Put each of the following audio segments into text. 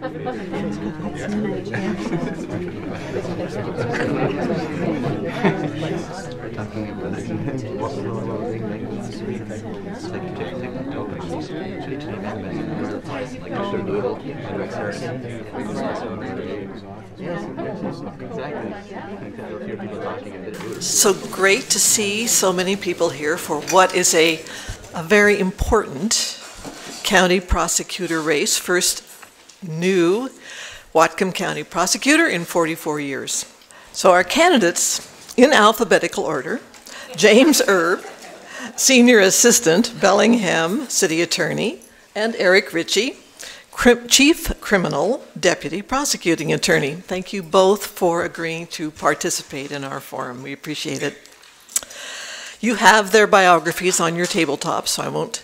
So great to see so many people here for what is a very important county prosecutor race. First new Whatcom County prosecutor in 44 years. So our candidates, in alphabetical order: James Erb, Senior Assistant, Bellingham City Attorney, and Eric Ritchie, Chief Criminal Deputy Prosecuting Attorney. Thank you both for agreeing to participate in our forum. We appreciate it. You have their biographies on your tabletop, so I won't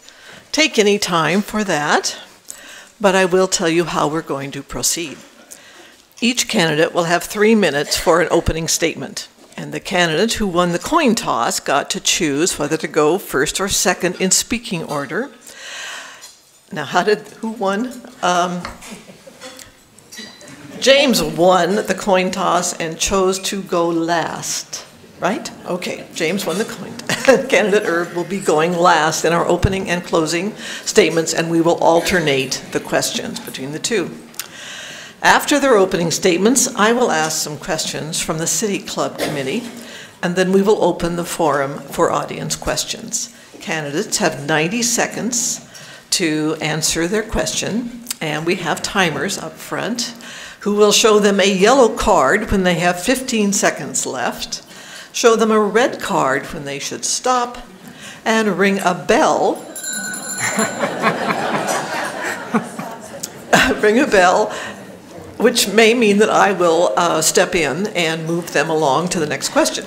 take any time for that, but I will tell you how we're going to proceed. Each candidate will have 3 minutes for an opening statement, and the candidate who won the coin toss got to choose whether to go first or second in speaking order. Now, who won? James won the coin toss and chose to go last, right? Okay, James won the coin. Candidate Erb will be going last in our opening and closing statements, and we will alternate the questions between the two. After their opening statements, I will ask some questions from the City Club Committee, and then we will open the forum for audience questions. Candidates have 90 seconds to answer their question, and we have timers up front who will show them a yellow card when they have 15 seconds left, show them a red card when they should stop, and ring a bell. Ring a bell, which may mean that I will step in and move them along to the next question.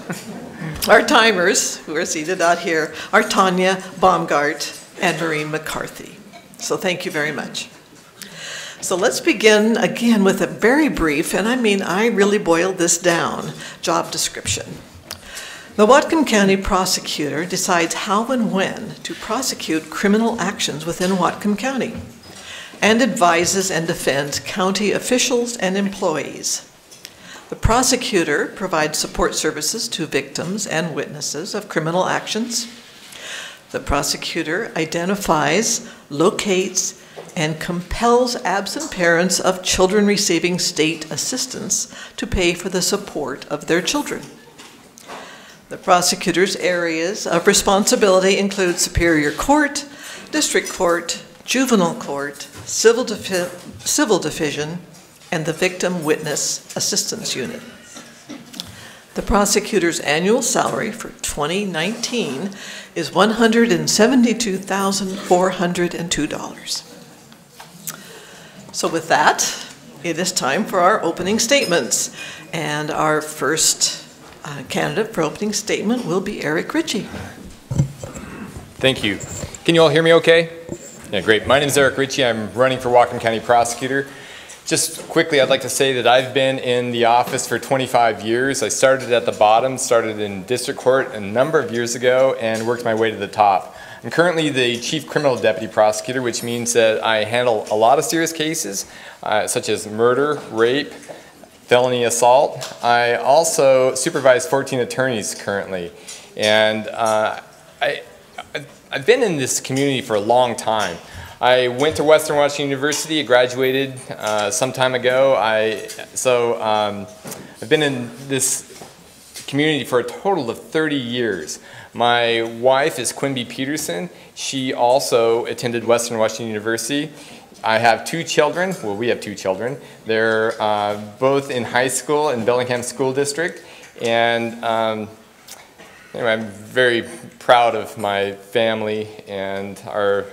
Our timers, who are seated out here, are Tanya Baumgart and Maureen McCarthy. So thank you very much. So let's begin again with a very brief, and I really boiled this down, job description. The Whatcom County prosecutor decides how and when to prosecute criminal actions within Whatcom County and advises and defends county officials and employees. The prosecutor provides support services to victims and witnesses of criminal actions. The prosecutor identifies, locates, and compels absent parents of children receiving state assistance to pay for the support of their children. The prosecutor's areas of responsibility include Superior Court, District Court, Juvenile Court, Civil Division, and the Victim Witness Assistance Unit. The prosecutor's annual salary for 2019 is $172,402. So with that, it is time for our opening statements. And our first candidate for opening statement will be Eric Ritchie. Thank you. Can you all hear me okay? Yeah, great. My name is Eric Ritchie. I'm running for Whatcom County Prosecutor. Just quickly, I'd like to say that I've been in the office for 25 years. I started at the bottom, started in district court a number of years ago, and worked my way to the top. I'm currently the Chief Criminal Deputy Prosecutor, which means that I handle a lot of serious cases, such as murder, rape, felony assault. I also supervise 14 attorneys currently. And I've been in this community for a long time. I went to Western Washington University. I graduated some time ago. I've been in this community for a total of 30 years. My wife is Quimby Peterson. She also attended Western Washington University. I have 2 children. Well, we have 2 children. They're both in high school in Bellingham School District. And anyway, I'm very proud of my family and our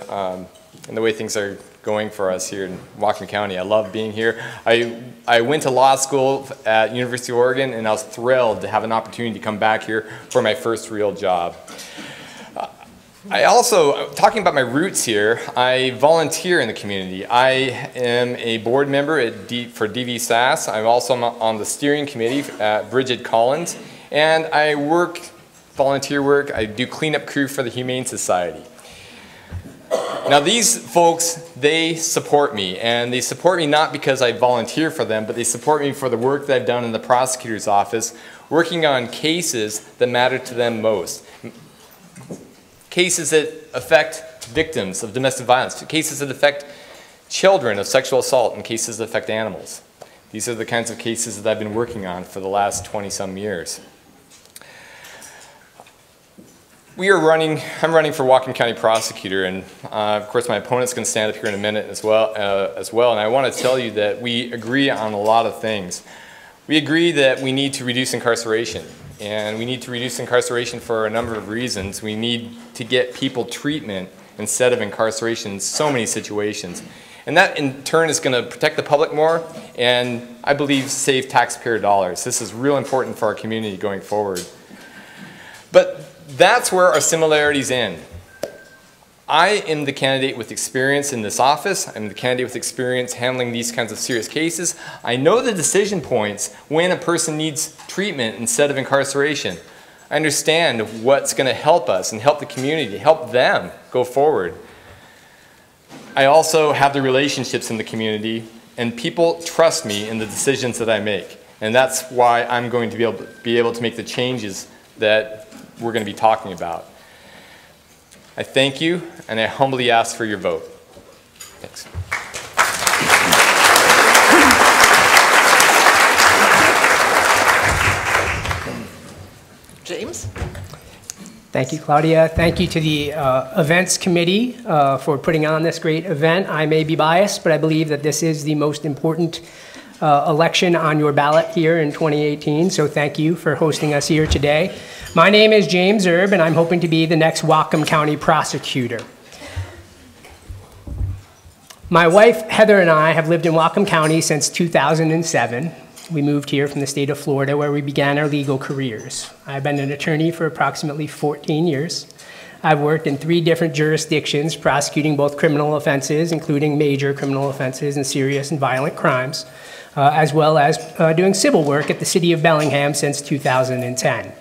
and the way things are going for us here in Whatcom County. I love being here. I went to law school at University of Oregon, and I was thrilled to have an opportunity to come back here for my first real job. I also, talking about my roots here, I volunteer in the community. I am a board member for DVSAS. I'm also on the steering committee at Bridget Collins, and I volunteer work. I do cleanup crew for the Humane Society. Now these folks, they support me, and they support me not because I volunteer for them, but they support me for the work that I've done in the prosecutor's office, working on cases that matter to them most. Cases that affect victims of domestic violence, cases that affect children of sexual assault, and cases that affect animals. These are the kinds of cases that I've been working on for the last 20-some years. I'm running for Whatcom County Prosecutor, and of course my opponent's going to stand up here in a minute as well, and I want to tell you that we agree on a lot of things. We agree that we need to reduce incarceration, and we need to reduce incarceration for a number of reasons. We need to get people treatment instead of incarceration in so many situations. And that in turn is going to protect the public more and I believe save taxpayer dollars. This is real important for our community going forward. But that's where our similarities end. I am the candidate with experience in this office. I'm the candidate with experience handling these kinds of serious cases. I know the decision points when a person needs treatment instead of incarceration. I understand what's going to help us and help the community, help them go forward. I also have the relationships in the community, and people trust me in the decisions that I make. And that's why I'm going to be able to make the changes that we're going to be talking about. I thank you, and I humbly ask for your vote. Thanks. James? Thank you, Claudia. Thank you to the events committee for putting on this great event. I may be biased, but I believe that this is the most important election on your ballot here in 2018, so thank you for hosting us here today. My name is James Erb, and I'm hoping to be the next Whatcom County Prosecutor. My wife, Heather, and I have lived in Whatcom County since 2007. We moved here from the state of Florida, where we began our legal careers. I've been an attorney for approximately 14 years. I've worked in 3 different jurisdictions, prosecuting both criminal offenses, including major criminal offenses and serious and violent crimes, as well as doing civil work at the city of Bellingham since 2010.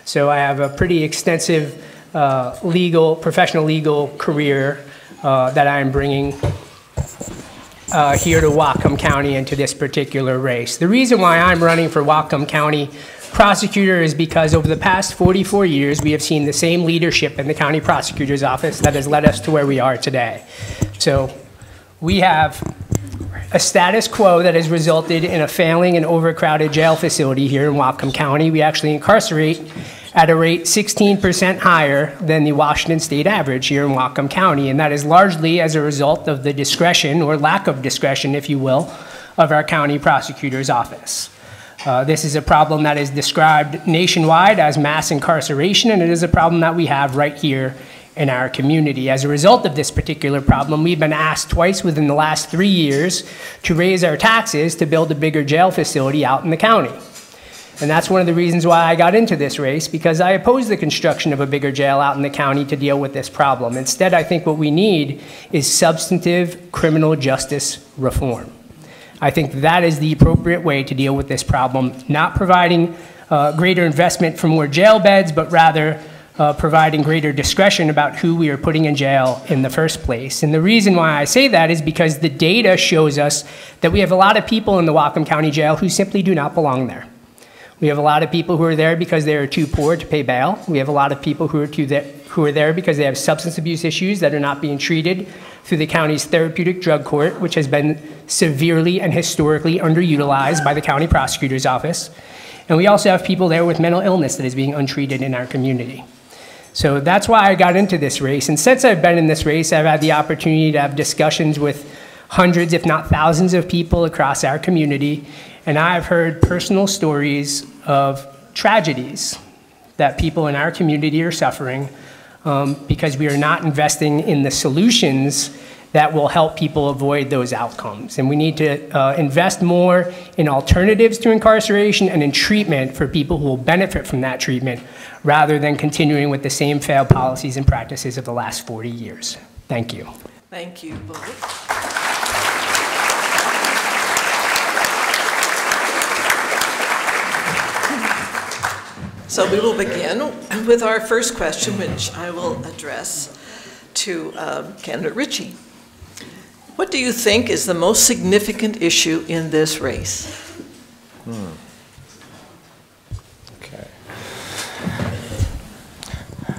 So I have a pretty extensive professional legal career that I'm bringing here to Whatcom County and to this particular race. The reason why I'm running for Whatcom County Prosecutor is because over the past 44 years, we have seen the same leadership in the county prosecutor's office that has led us to where we are today. So we have a status quo that has resulted in a failing and overcrowded jail facility here in Whatcom County. We actually incarcerate at a rate 16% higher than the Washington state average here in Whatcom County, and that is largely as a result of the discretion, or lack of discretion, if you will, of our county prosecutor's office. This is a problem that is described nationwide as mass incarceration, and it is a problem that we have right here in our community. As a result of this particular problem, we've been asked twice within the last 3 years to raise our taxes to build a bigger jail facility out in the county. And that's one of the reasons why I got into this race, because I oppose the construction of a bigger jail out in the county to deal with this problem. Instead, I think what we need is substantive criminal justice reform. I think that is the appropriate way to deal with this problem, not providing greater investment for more jail beds, but rather providing greater discretion about who we are putting in jail in the first place. And the reason why I say that is because the data shows us that we have a lot of people in the Whatcom County Jail who simply do not belong there. We have a lot of people who are there because they are too poor to pay bail. We have a lot of people who are there because they have substance abuse issues that are not being treated through the county's therapeutic drug court, which has been severely and historically underutilized by the county prosecutor's office. And we also have people there with mental illness that is being untreated in our community. So that's why I got into this race. And since I've been in this race, I've had the opportunity to have discussions with hundreds, if not thousands, of people across our community. And I've heard personal stories of tragedies that people in our community are suffering because we are not investing in the solutions that will help people avoid those outcomes. And we need to invest more in alternatives to incarceration and in treatment for people who will benefit from that treatment, rather than continuing with the same failed policies and practices of the last 40 years. Thank you. Thank you both. So we will begin with our first question, which I will address to candidate Ritchie. What do you think is the most significant issue in this race? Okay. I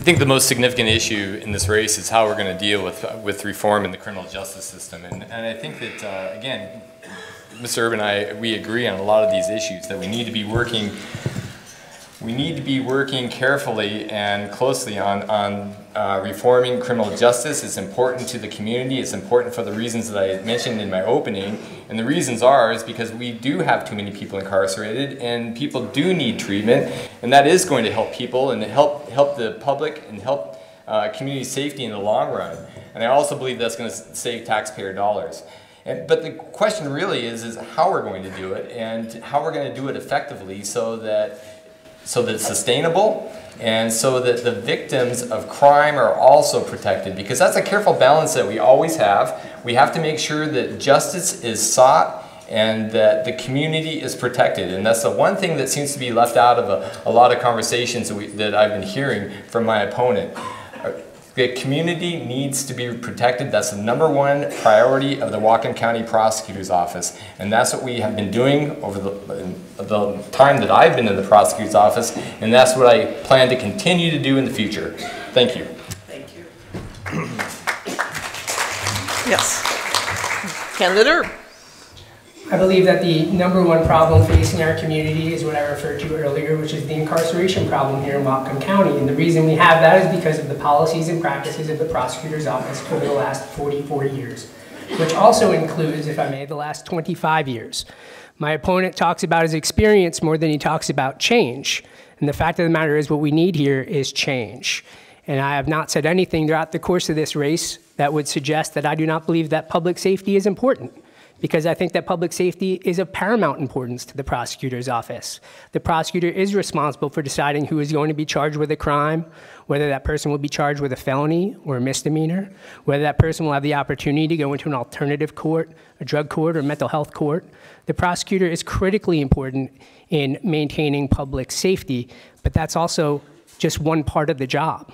think the most significant issue in this race is how we're going to deal with reform in the criminal justice system. And I think that, again, Mr. Urban and I, we agree on a lot of these issues, that we need to be working carefully and closely on reforming criminal justice. It's important to the community. It's important for the reasons that I mentioned in my opening. And the reasons is because we do have too many people incarcerated, and people do need treatment, and that is going to help people and help the public and help community safety in the long run. And I also believe that's going to save taxpayer dollars. But the question really is how we're going to do it, and how we're going to do it effectively so that it's sustainable, and so that the victims of crime are also protected, because that's a careful balance that we always have. We have to make sure that justice is sought and that the community is protected, and that's the one thing that seems to be left out of a lot of conversations that I've been hearing from my opponent. The community needs to be protected. That's the #1 priority of the Whatcom County Prosecutor's Office. And that's what we have been doing over the time that I've been in the Prosecutor's Office. And that's what I plan to continue to do in the future. Thank you. Thank you. Yes. Candidate Erb. I believe that the #1 problem facing our community is what I referred to earlier, which is the incarceration problem here in Whatcom County. And the reason we have that is because of the policies and practices of the prosecutor's office over the last 44 years, which also includes, if I may, the last 25 years. My opponent talks about his experience more than he talks about change. And the fact of the matter is what we need here is change. And I have not said anything throughout the course of this race that would suggest that I do not believe that public safety is important, because I think that public safety is of paramount importance to the prosecutor's office. The prosecutor is responsible for deciding who is going to be charged with a crime, whether that person will be charged with a felony or a misdemeanor, whether that person will have the opportunity to go into an alternative court, a drug court, or mental health court. The prosecutor is critically important in maintaining public safety, but that's also just one part of the job.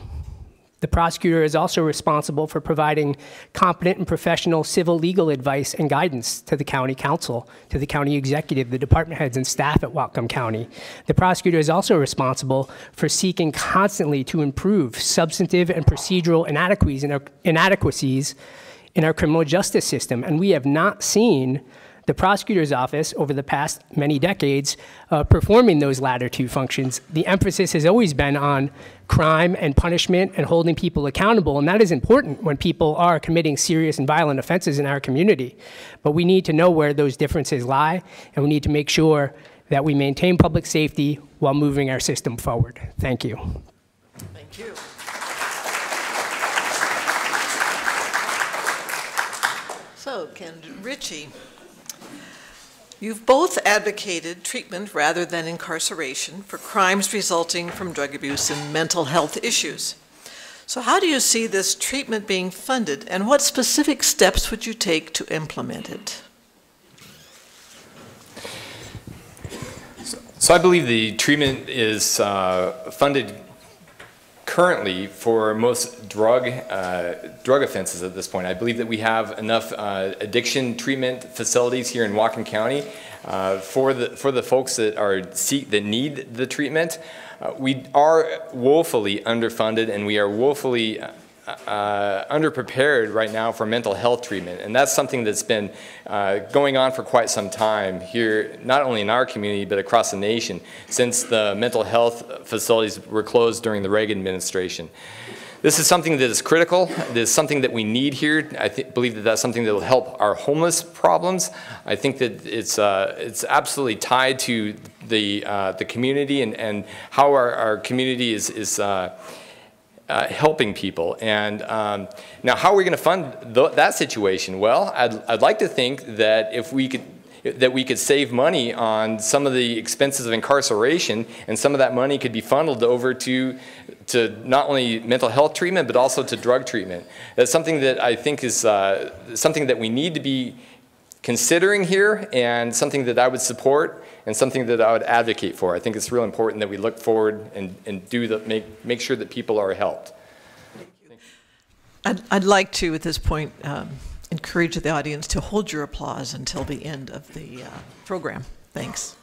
The prosecutor is also responsible for providing competent and professional civil legal advice and guidance to the county council, to the county executive, the department heads and staff at Whatcom County. The prosecutor is also responsible for seeking constantly to improve substantive and procedural inadequacies in our criminal justice system. And we have not seen the prosecutor's office over the past many decades performing those latter two functions. The emphasis has always been on crime and punishment and holding people accountable, and that is important when people are committing serious and violent offenses in our community. But we need to know where those differences lie, and we need to make sure that we maintain public safety while moving our system forward. Thank you. Thank you. So, candidate Ritchie, you've both advocated treatment rather than incarceration for crimes resulting from drug abuse and mental health issues. So how do you see this treatment being funded, and what specific steps would you take to implement it? So I believe the treatment is funded currently for most drug offenses at this point. I believe that we have enough addiction treatment facilities here in Whatcom County for the folks that need the treatment. We are woefully underfunded, and we are woefully underprepared right now for mental health treatment, and that's something that's been going on for quite some time here, not only in our community but across the nation, since the mental health facilities were closed during the Reagan administration. This is something that is critical. It is something that we need here. I believe that that's something that will help our homeless problems. I think that it's absolutely tied to the community and how our community is helping people. And now, how are we going to fund that situation? Well, I'd like to think that if we could save money on some of the expenses of incarceration, and some of that money could be funneled over to not only mental health treatment but also to drug treatment. That's something that I think is something that we need to be considering here, and something that I would support and something that I would advocate for. I think it's real important that we look forward and make sure that people are helped. Thank you. I'd like to, at this point, encourage the audience to hold your applause until the end of the program. Thanks.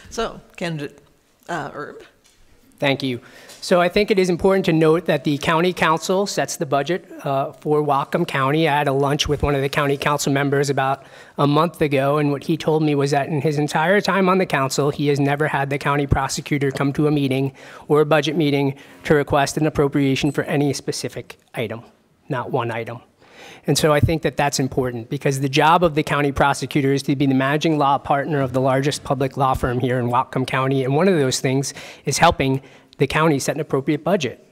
So, candidate Erb. Thank you. So I think it is important to note that the county council sets the budget for Whatcom County. I had a lunch with one of the county council members about a month ago, and what he told me was that in his entire time on the council, he has never had the county prosecutor come to a meeting or a budget meeting to request an appropriation for any specific item, not one item. And so I think that that's important because the job of the county prosecutor is to be the managing law partner of the largest public law firm here in Whatcom County. And one of those things is helping the county set an appropriate budget.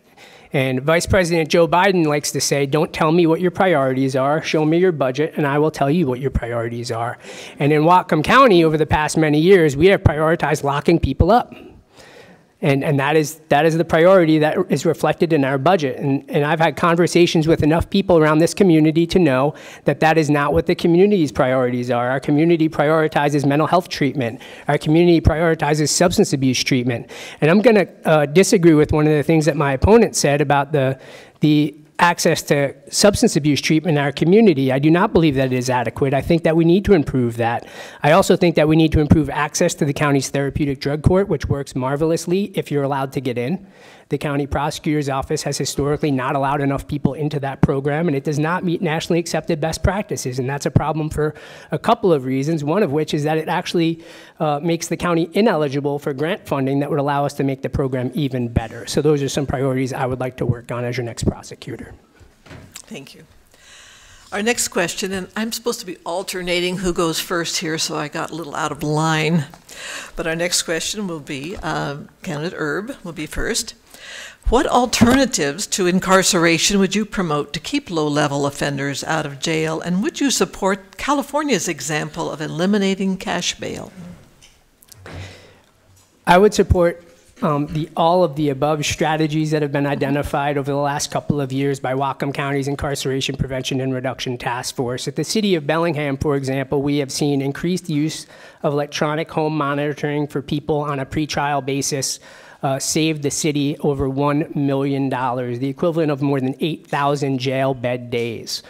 And Vice President Joe Biden likes to say, don't tell me what your priorities are, show me your budget, and I will tell you what your priorities are. And in Whatcom County, over the past many years, we have prioritized locking people up. And that is the priority that is reflected in our budget. And I've had conversations with enough people around this community to know that that is not what the community's priorities are. Our community prioritizes mental health treatment. Our community prioritizes substance abuse treatment. And I'm going to disagree with one of the things that my opponent said about the access to substance abuse treatment in our community. I do not believe that it is adequate. I think that we need to improve that. I also think that we need to improve access to the county's therapeutic drug court, which works marvelously if you're allowed to get in. The county prosecutor's office has historically not allowed enough people into that program, and it does not meet nationally accepted best practices. And that's a problem for a couple of reasons, one of which is that it actually makes the county ineligible for grant funding that would allow us to make the program even better. So those are some priorities I would like to work on as your next prosecutor. Thank you. Our next question, and I'm supposed to be alternating who goes first here, so I got a little out of line. But our next question will be, candidate Erb will be first. What alternatives to incarceration would you promote to keep low-level offenders out of jail, and would you support California's example of eliminating cash bail? I would support all of the above strategies that have been identified over the last couple of years by Whatcom County's Incarceration Prevention and Reduction Task Force. At the city of Bellingham, for example, we have seen increased use of electronic home monitoring for people on a pretrial basis saved the city over $1 million, the equivalent of more than 8,000 jail bed days.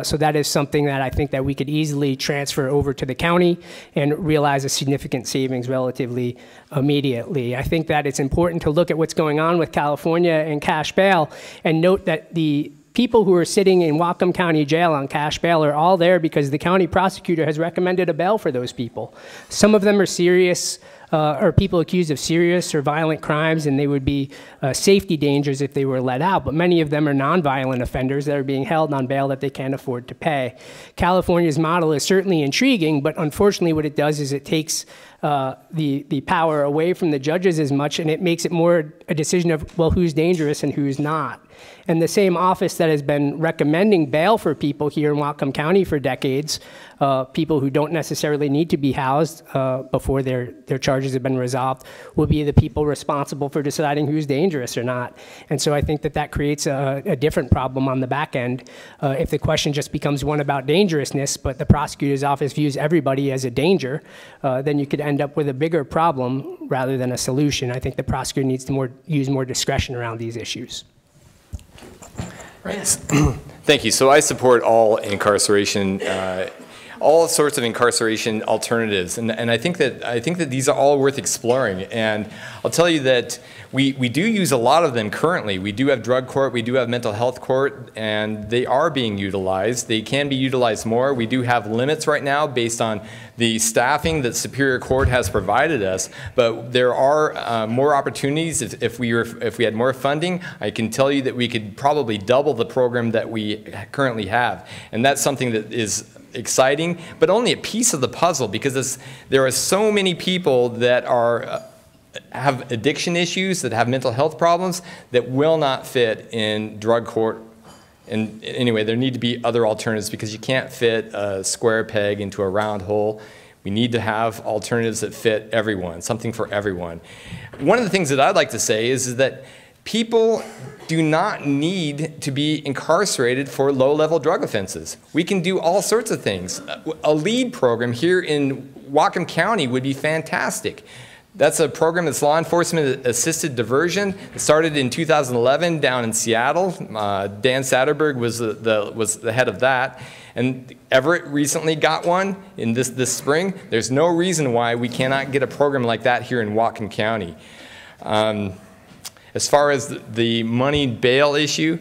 So that is something that I think that we could easily transfer over to the county and realize a significant savings relatively immediately. I think that it's important to look at what's going on with California and cash bail and note that the people who are sitting in Whatcom County Jail on cash bail are all there because the county prosecutor has recommended a bail for those people. Some of them are serious or people accused of serious or violent crimes, and they would be safety dangers if they were let out. But many of them are nonviolent offenders that are being held on bail that they can't afford to pay. California's model is certainly intriguing, but unfortunately what it does is it takes the power away from the judges as much, and it makes it more a decision of, well, who's dangerous and who's not. And the same office that has been recommending bail for people here in Whatcom County for decades, people who don't necessarily need to be housed before their charges have been resolved, will be the people responsible for deciding who's dangerous or not. And so I think that that creates a different problem on the back end. If the question just becomes one about dangerousness, but the prosecutor's office views everybody as a danger, then you could end up with a bigger problem rather than a solution. I think the prosecutor needs to use more discretion around these issues. Right. Thank you. So I support all incarceration, all sorts of incarceration alternatives, and I think that these are all worth exploring. And I'll tell you that we do use a lot of them currently. We do have drug court, we do have mental health court, and they are being utilized. They can be utilized more. We do have limits right now based on the staffing that Superior Court has provided us, but there are more opportunities if we had more funding. I can tell you that we could probably double the program that we currently have, and that's something that is exciting, but only a piece of the puzzle because there are so many people that have addiction issues, that have mental health problems that will not fit in drug court. And anyway, there need to be other alternatives because you can't fit a square peg into a round hole. We need to have alternatives that fit everyone, something for everyone. One of the things that I'd like to say is that people do not need to be incarcerated for low-level drug offenses. We can do all sorts of things. A LEAD program here in Whatcom County would be fantastic. That's a program that's law enforcement assisted diversion. It started in 2011 down in Seattle. Dan Satterberg was the head of that. And Everett recently got one in this spring. There's no reason why we cannot get a program like that here in Whatcom County. As far as the money bail issue,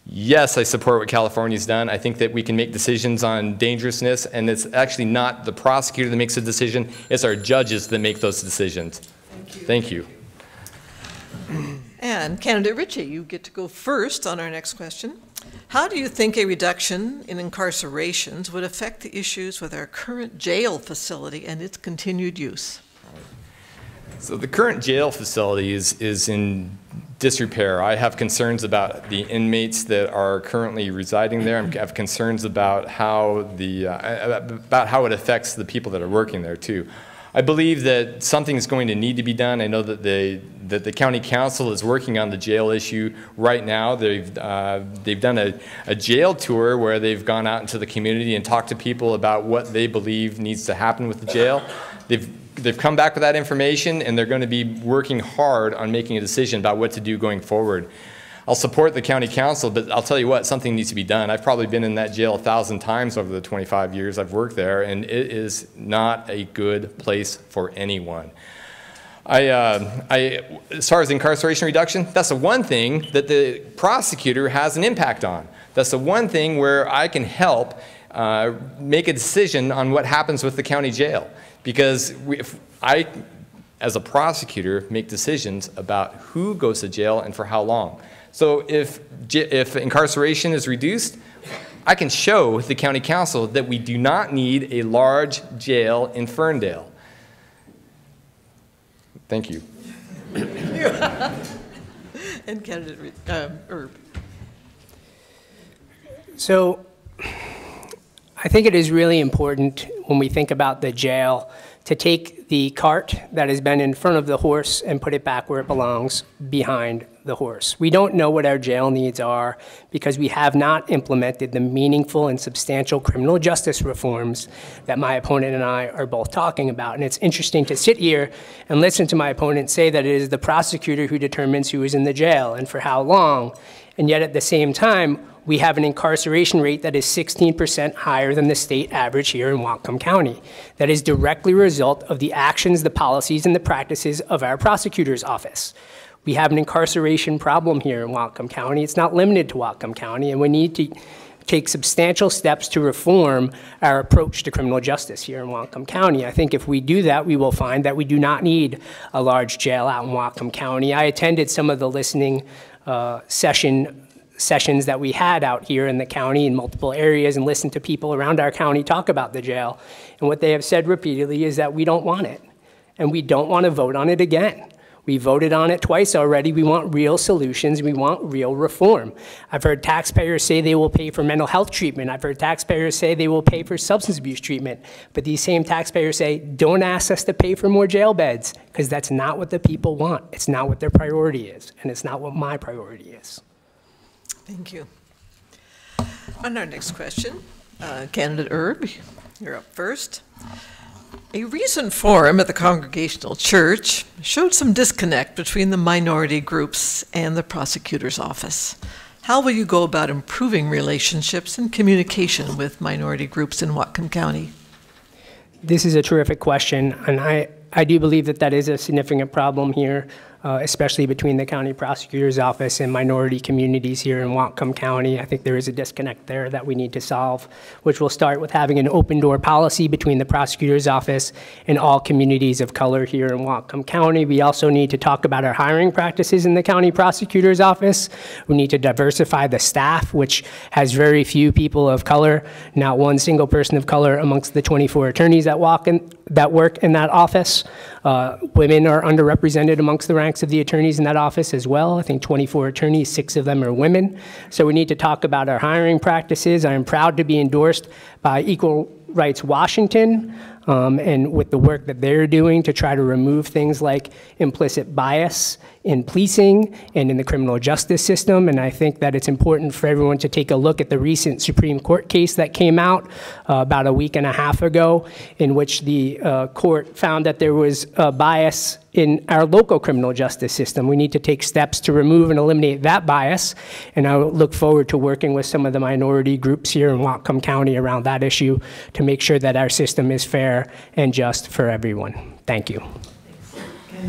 yes, I support what California's done. I think that we can make decisions on dangerousness, and it's actually not the prosecutor that makes a decision, it's our judges that make those decisions. Thank you. And candidate Ritchie, you get to go first on our next question. How do you think a reduction in incarcerations would affect the issues with our current jail facility and its continued use? So the current jail facility is in disrepair. I have concerns about the inmates that are currently residing there. I have concerns about how it affects the people that are working there too. I believe that something is going to need to be done. I know that the county council is working on the jail issue right now. They've done a jail tour where they've gone out into the community and talked to people about what they believe needs to happen with the jail. They've come back with that information, and they're going to be working hard on making a decision about what to do going forward. I'll support the county council, but I'll tell you what, something needs to be done. I've probably been in that jail 1,000 times over the 25 years I've worked there, and it is not a good place for anyone. As far as incarceration reduction, that's the one thing that the prosecutor has an impact on. That's the one thing where I can help make a decision on what happens with the county jail. Because if I, as a prosecutor, make decisions about who goes to jail and for how long. So if incarceration is reduced, I can show the county council that we do not need a large jail in Ferndale. Thank you. And candidate Erb. So I think it is really important when we think about the jail to take the cart that has been in front of the horse and put it back where it belongs, behind the horse. We don't know what our jail needs are because we have not implemented the meaningful and substantial criminal justice reforms that my opponent and I are both talking about. And it's interesting to sit here and listen to my opponent say that it is the prosecutor who determines who is in the jail and for how long. And yet at the same time, we have an incarceration rate that is 16% higher than the state average here in Whatcom County. That is directly a result of the actions, the policies, and the practices of our prosecutor's office. We have an incarceration problem here in Whatcom County. It's not limited to Whatcom County, and we need to take substantial steps to reform our approach to criminal justice here in Whatcom County. I think if we do that, we will find that we do not need a large jail out in Whatcom County. I attended some of the listening sessions that we had out here in the county in multiple areas and listened to people around our county talk about the jail. And what they have said repeatedly is that we don't want it, and we don't want to vote on it again. We voted on it twice already. We want real solutions. We want real reform. I've heard taxpayers say they will pay for mental health treatment. I've heard taxpayers say they will pay for substance abuse treatment. But these same taxpayers say, don't ask us to pay for more jail beds, because that's not what the people want. It's not what their priority is, and it's not what my priority is. Thank you. On our next question, candidate Erb, you're up first. A recent forum at the Congregational Church showed some disconnect between the minority groups and the prosecutor's office. How will you go about improving relationships and communication with minority groups in Whatcom County? This is a terrific question, and I do believe that that is a significant problem here, especially between the county prosecutor's office and minority communities here in Whatcom County. I think there is a disconnect there that we need to solve, which will start with having an open door policy between the prosecutor's office and all communities of color here in Whatcom County. We also need to talk about our hiring practices in the county prosecutor's office. We need to diversify the staff, which has very few people of color, not one single person of color amongst the 24 attorneys that work in that office. Women are underrepresented amongst the ranks of the attorneys in that office as well. I think 24 attorneys, 6 of them are women. So we need to talk about our hiring practices. I am proud to be endorsed by Equal Rights Washington, and with the work that they're doing to try to remove things like implicit bias in policing and in the criminal justice system. And I think that it's important for everyone to take a look at the recent Supreme Court case that came out about a week and a half ago, in which the court found that there was a bias in our local criminal justice system. We need to take steps to remove and eliminate that bias, and I look forward to working with some of the minority groups here in Whatcom County around that issue to make sure that our system is fair and just for everyone. Thank you.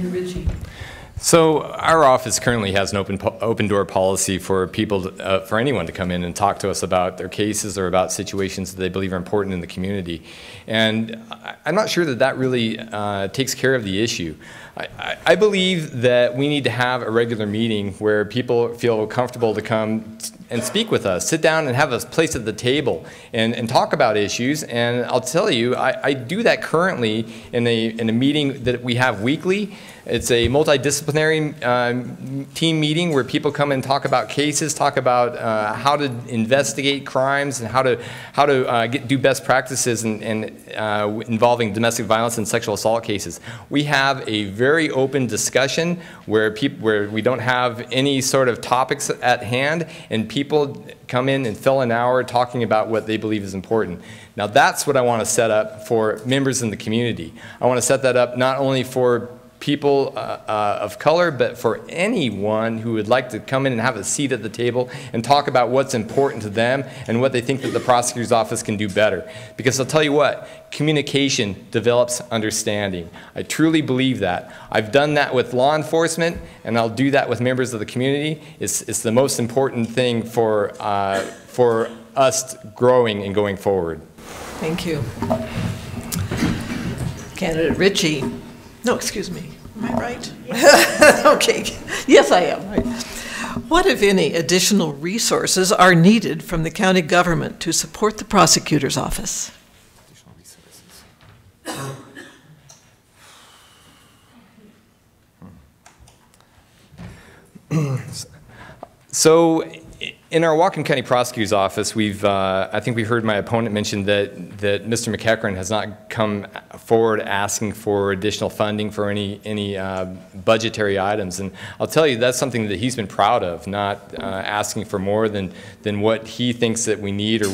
Ritchie. So our office currently has an open door policy for people, for anyone to come in and talk to us about their cases or about situations that they believe are important in the community. And I'm not sure that that really takes care of the issue. I believe that we need to have a regular meeting where people feel comfortable to come and speak with us, sit down and have a place at the table and talk about issues. And I'll tell you, I do that currently in a meeting that we have weekly. It's a multidisciplinary team meeting where people come and talk about cases, talk about how to investigate crimes and how to do best practices involving domestic violence and sexual assault cases. We have a very open discussion where we don't have any sort of topics at hand, and people come in and fill an hour talking about what they believe is important. Now that's what I want to set up for members in the community. I want to set that up not only for people of color, but for anyone who would like to come in and have a seat at the table and talk about what's important to them and what they think that the prosecutor's office can do better. Because I'll tell you what, communication develops understanding. I truly believe that. I've done that with law enforcement, and I'll do that with members of the community. It's the most important thing for us growing and going forward. Thank you. Candidate Ritchie. No, excuse me. Am I right? Okay. Yes, I am. Right. What, if any, additional resources are needed from the county government to support the prosecutor's office? Additional resources. So, in our Whatcom County Prosecutor's Office, I think we heard my opponent mention that Mr. McEachran has not come forward asking for additional funding for any budgetary items. And I'll tell you, that's something that he's been proud of, not asking for more than what he thinks that we need or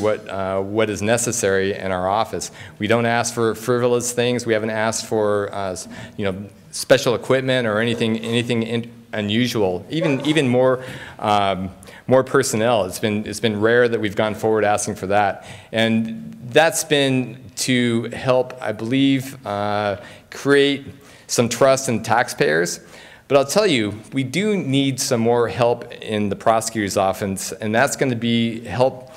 what is necessary in our office. We don't ask for frivolous things. We haven't asked for special equipment or anything unusual. Even more personnel. It's been rare that we've gone forward asking for that, and that's been to help, I believe, create some trust in taxpayers. But I'll tell you, we do need some more help in the prosecutor's office, and that's going to be help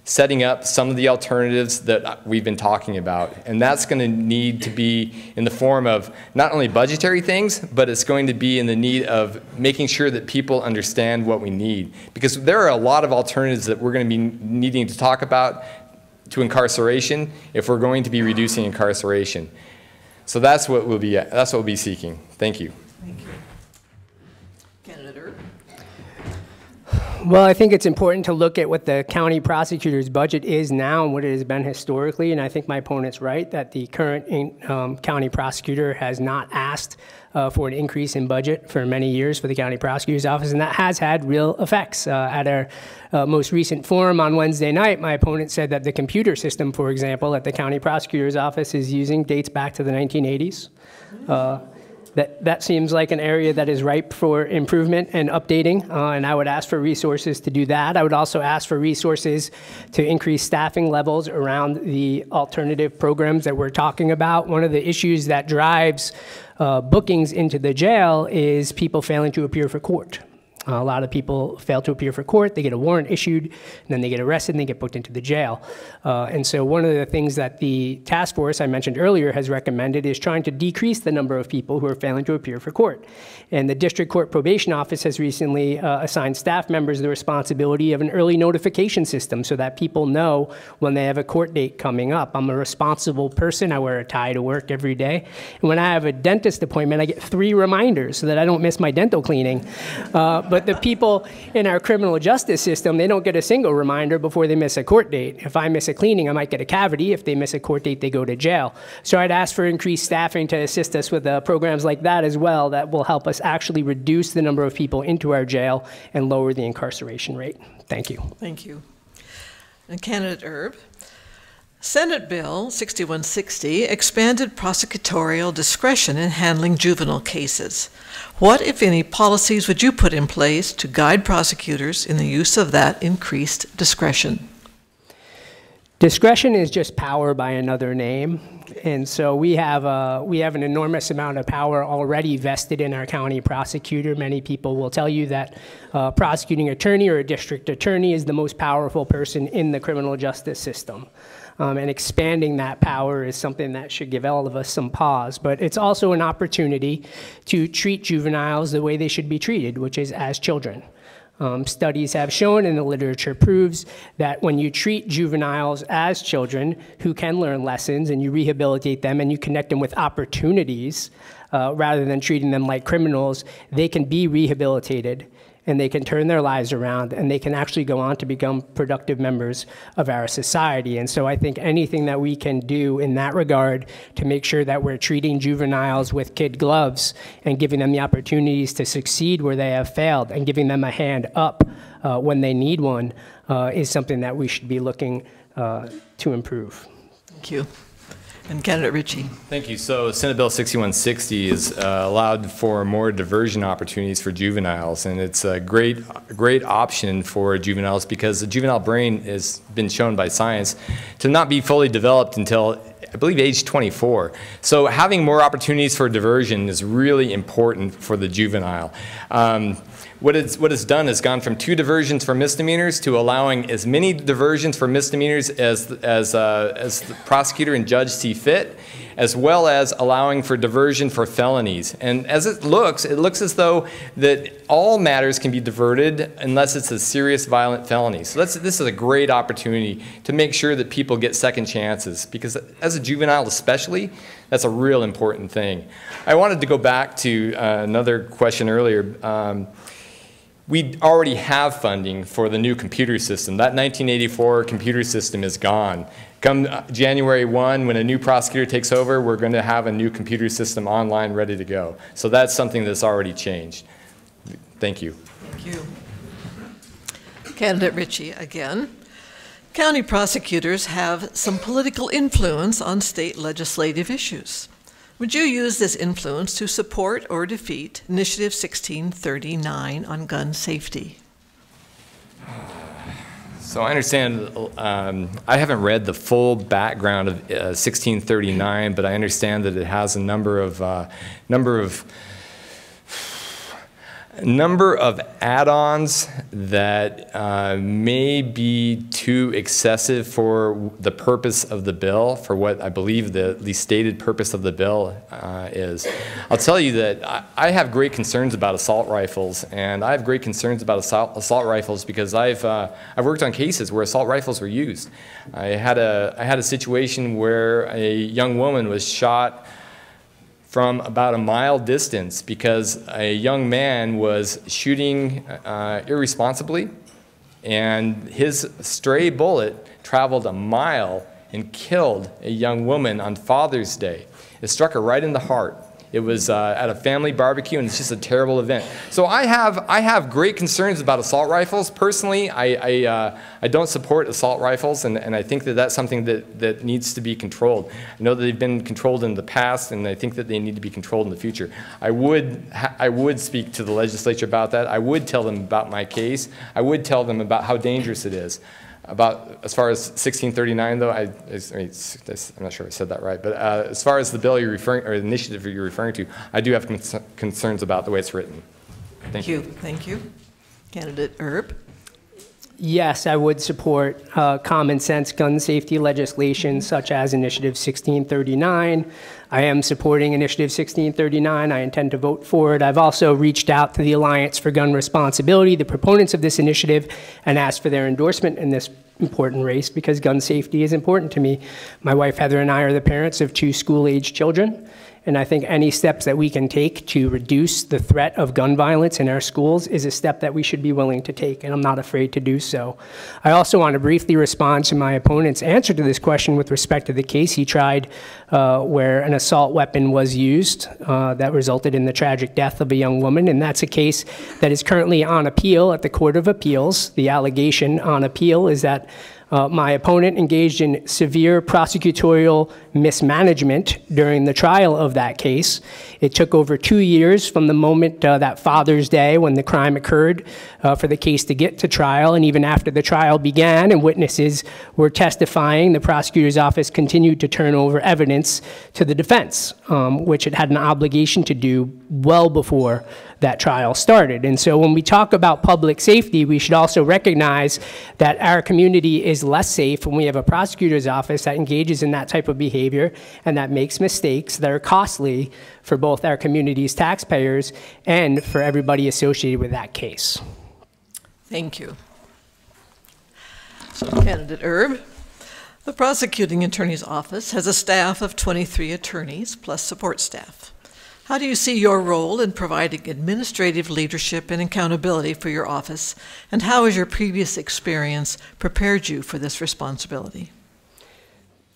setting up some of the alternatives that we've been talking about. And that's going to need to be in the form of not only budgetary things, but it's going to be in the need of making sure that people understand what we need. Because there are a lot of alternatives that we're going to be needing to talk about to incarceration if we're going to be reducing incarceration. So that's what we'll be seeking. Thank you. Thank you. Candidate Erb. Well, I think it's important to look at what the county prosecutor's budget is now and what it has been historically, and I think my opponent's right that the current county prosecutor has not asked for an increase in budget for many years for the county prosecutor's office, and that has had real effects. At our most recent forum on Wednesday night, my opponent said that the computer system, for example, at the county prosecutor's office is using dates back to the 1980s. That seems like an area that is ripe for improvement and updating, and I would ask for resources to do that. I would also ask for resources to increase staffing levels around the alternative programs that we're talking about. One of the issues that drives bookings into the jail is people failing to appear for court. A lot of people fail to appear for court, they get a warrant issued, and then they get arrested and they get booked into the jail. And so one of the things that the task force I mentioned earlier has recommended is trying to decrease the number of people who are failing to appear for court. And the District Court Probation Office has recently assigned staff members the responsibility of an early notification system so that people know when they have a court date coming up. I'm a responsible person, I wear a tie to work every day. And when I have a dentist appointment, I get 3 reminders so that I don't miss my dental cleaning. But But the people in our criminal justice system, they don't get a single reminder before they miss a court date. If I miss a cleaning, I might get a cavity. If they miss a court date, they go to jail. So I'd ask for increased staffing to assist us with programs like that as well that will help us actually reduce the number of people into our jail and lower the incarceration rate. Thank you. Thank you. And Candidate Erb. Senate Bill 6160 expanded prosecutorial discretion in handling juvenile cases. What, if any, policies would you put in place to guide prosecutors in the use of that increased discretion? Discretion is just power by another name. And so we have an enormous amount of power already vested in our county prosecutor. Many people will tell you that a prosecuting attorney or a district attorney is the most powerful person in the criminal justice system. And expanding that power is something that should give all of us some pause. But it's also an opportunity to treat juveniles the way they should be treated, which is as children. Studies have shown, and the literature proves, that when you treat juveniles as children who can learn lessons and you rehabilitate them and you connect them with opportunities rather than treating them like criminals, they can be rehabilitated and they can turn their lives around and they can actually go on to become productive members of our society. And so I think anything that we can do in that regard to make sure that we're treating juveniles with kid gloves and giving them the opportunities to succeed where they have failed and giving them a hand up when they need one is something that we should be looking to improve. Thank you. And Candidate Ritchie. Thank you. So Senate Bill 6160 is allowed for more diversion opportunities for juveniles, and it's a great option for juveniles because the juvenile brain has been shown by science to not be fully developed until, I believe, age 24. So having more opportunities for diversion is really important for the juvenile. What it's done is gone from 2 diversions for misdemeanors to allowing as many diversions for misdemeanors as the prosecutor and judge see fit, as well as allowing for diversion for felonies. And as it looks as though that all matters can be diverted unless it's a serious violent felony. So this is a great opportunity to make sure that people get second chances, because as a juvenile especially, that's a real important thing. I wanted to go back to another question earlier. We already have funding for the new computer system. That 1984 computer system is gone. Come January 1, when a new prosecutor takes over, we're going to have a new computer system online ready to go. So that's something that's already changed. Thank you. Thank you. Candidate Ritchie again. County prosecutors have some political influence on state legislative issues. Would you use this influence to support or defeat Initiative 1639 on gun safety? So I understand, I haven't read the full background of 1639, but I understand that it has a number of add-ons that may be too excessive for the purpose of the bill, for what I believe the stated purpose of the bill is. I'll tell you that I have great concerns about assault rifles, and I have great concerns about assault rifles because I've worked on cases where assault rifles were used. I had a situation where a young woman was shot from about a mile distance because a young man was shooting irresponsibly, and his stray bullet traveled a mile and killed a young woman on Father's Day. It struck her right in the heart. It was at a family barbecue, and it's just a terrible event. So I have great concerns about assault rifles. Personally, I don't support assault rifles, and I think that that's something that needs to be controlled. I know that they've been controlled in the past, and I think that they need to be controlled in the future. I would speak to the legislature about that. I would tell them about my case. I would tell them about how dangerous it is. As far as 1639, though, I'm not sure I said that right, but as far as the bill you're referring, or the initiative you're referring to, I do have concerns about the way it's written. Thank you. Thank you. Candidate Erb. Yes, I would support common sense gun safety legislation such as Initiative 1639. I am supporting Initiative 1639. I intend to vote for it. I've also reached out to the Alliance for Gun Responsibility, the proponents of this initiative, and asked for their endorsement in this important race because gun safety is important to me. My wife Heather and I are the parents of 2 school-aged children, And I think any steps that we can take to reduce the threat of gun violence in our schools is a step that we should be willing to take, and I'm not afraid to do so. I also want to briefly respond to my opponent's answer to this question with respect to the case he tried where an assault weapon was used that resulted in the tragic death of a young woman, and that's a case that is currently on appeal at the Court of Appeals. The allegation on appeal is that my opponent engaged in severe prosecutorial mismanagement during the trial of that case. It took over 2 years from the moment that Father's Day when the crime occurred for the case to get to trial, and even after the trial began and witnesses were testifying, the prosecutor's office continued to turn over evidence to the defense, which it had an obligation to do well before that trial started. And so when we talk about public safety, we should also recognize that our community is less safe when we have a prosecutor's office that engages in that type of behavior and that makes mistakes that are costly for both our community's taxpayers and for everybody associated with that case. Thank you. So, Candidate Erb, the prosecuting attorney's office has a staff of 23 attorneys plus support staff. How do you see your role in providing administrative leadership and accountability for your office, and how has your previous experience prepared you for this responsibility?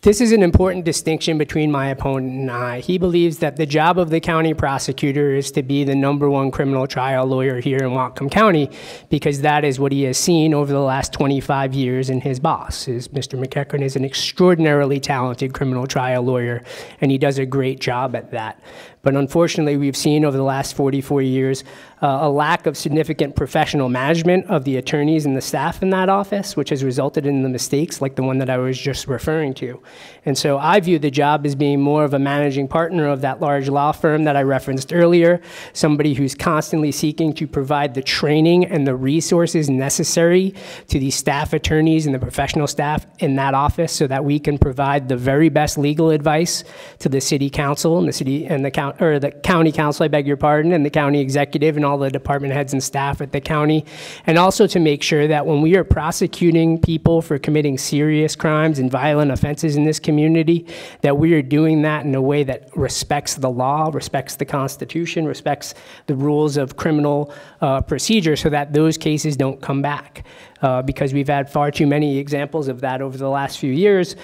This is an important distinction between my opponent and I. He believes that the job of the county prosecutor is to be the #1 criminal trial lawyer here in Whatcom County, because that is what he has seen over the last 25 years in his boss. Mr. McEachern is an extraordinarily talented criminal trial lawyer, and he does a great job at that. But unfortunately, we've seen over the last 44 years a lack of significant professional management of the attorneys and the staff in that office, which has resulted in the mistakes like the one that I was just referring to. And so I view the job as being more of a managing partner of that large law firm that I referenced earlier, somebody who's constantly seeking to provide the training and the resources necessary to the staff attorneys and the professional staff in that office so that we can provide the very best legal advice to the city council and the county council, I beg your pardon, and the county executive and all the department heads and staff at the county, and also to make sure that when we are prosecuting people for committing serious crimes and violent offenses in this community, that we are doing that in a way that respects the law, respects the Constitution, respects the rules of criminal procedure so that those cases don't come back. Because we've had far too many examples of that over the last few years,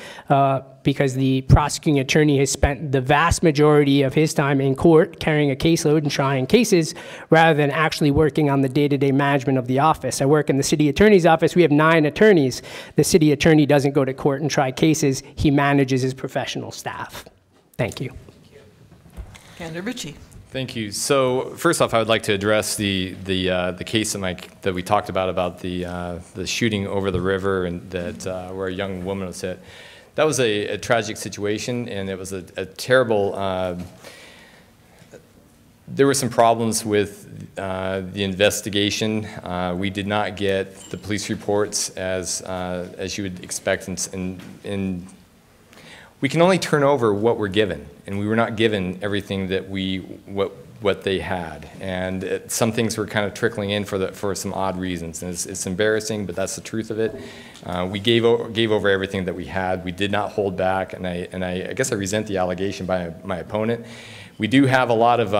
because the prosecuting attorney has spent the vast majority of his time in court carrying a caseload and trying cases rather than actually working on the day-to-day management of the office. I work in the city attorney's office. We have 9 attorneys. The city attorney doesn't go to court and try cases. He manages his professional staff. Thank you. Candidate Ritchie. Thank you. So first off, I would like to address the case that we talked about the shooting over the river and that where a young woman was hit. That was a tragic situation, and it was a terrible. There were some problems with the investigation. We did not get the police reports as you would expect, and we can only turn over what we're given, and we were not given everything that what they had, and some things were kind of trickling in for some odd reasons, and it's embarrassing, but that's the truth of it. We gave over everything that we had. We did not hold back, and I guess I resent the allegation by my opponent. We do have a lot of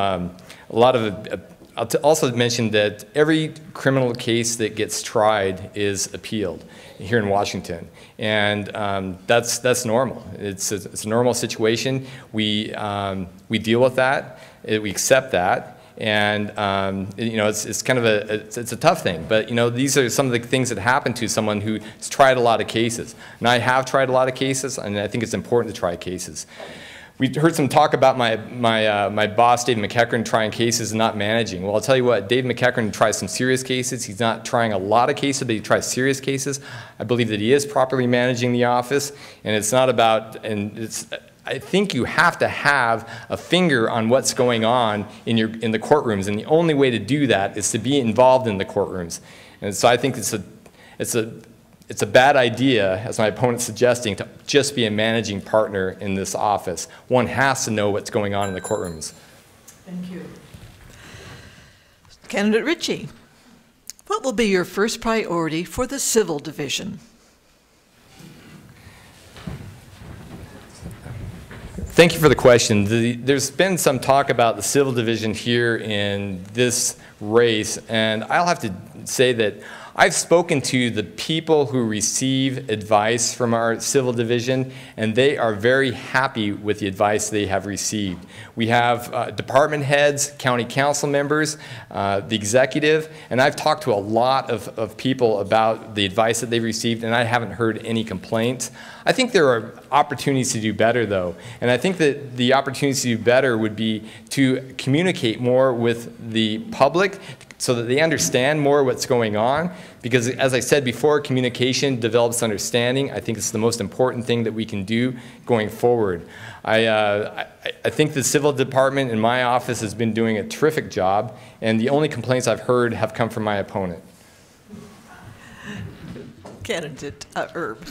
I'll also mention that every criminal case that gets tried is appealed here in Washington, and that's normal. It's a normal situation. We deal with that. We accept that, and you know, it's kind of it's a tough thing. But you know, these are some of the things that happen to someone who's tried a lot of cases, and I have tried a lot of cases, and I think it's important to try cases. We heard some talk about my boss, Dave McEachern, trying cases and not managing. Well, I'll tell you what, Dave McEachern tries some serious cases. He's not trying a lot of cases, but he tries serious cases. I believe that he is properly managing the office, and it's not about, I think you have to have a finger on what's going on in the courtrooms, and the only way to do that is to be involved in the courtrooms. And so I think it's a bad idea, as my opponent's suggesting, to just be a managing partner in this office. One has to know what's going on in the courtrooms. Thank you. Candidate Ritchie, what will be your first priority for the civil division? Thank you for the question. There's been some talk about the civil division here in this race, and I'll have to say that I've spoken to the people who receive advice from our civil division, and they are very happy with the advice they have received. We have department heads, county council members, the executive, and I've talked to a lot of people about the advice that they've received, and I haven't heard any complaints. I think there are opportunities to do better, though, and I think that the opportunities to do better would be to communicate more with the public so that they understand more what's going on, because as I said before, communication develops understanding. I think it's the most important thing that we can do going forward. I think the civil department in my office has been doing a terrific job, and the only complaints I've heard have come from my opponent. Candidate Erb.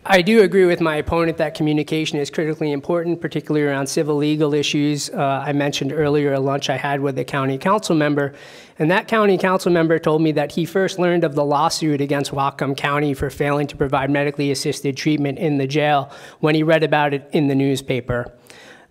I do agree with my opponent that communication is critically important, particularly around civil legal issues. I mentioned earlier a lunch I had with a county council member, and that county council member told me that he first learned of the lawsuit against Whatcom County for failing to provide medically assisted treatment in the jail when he read about it in the newspaper.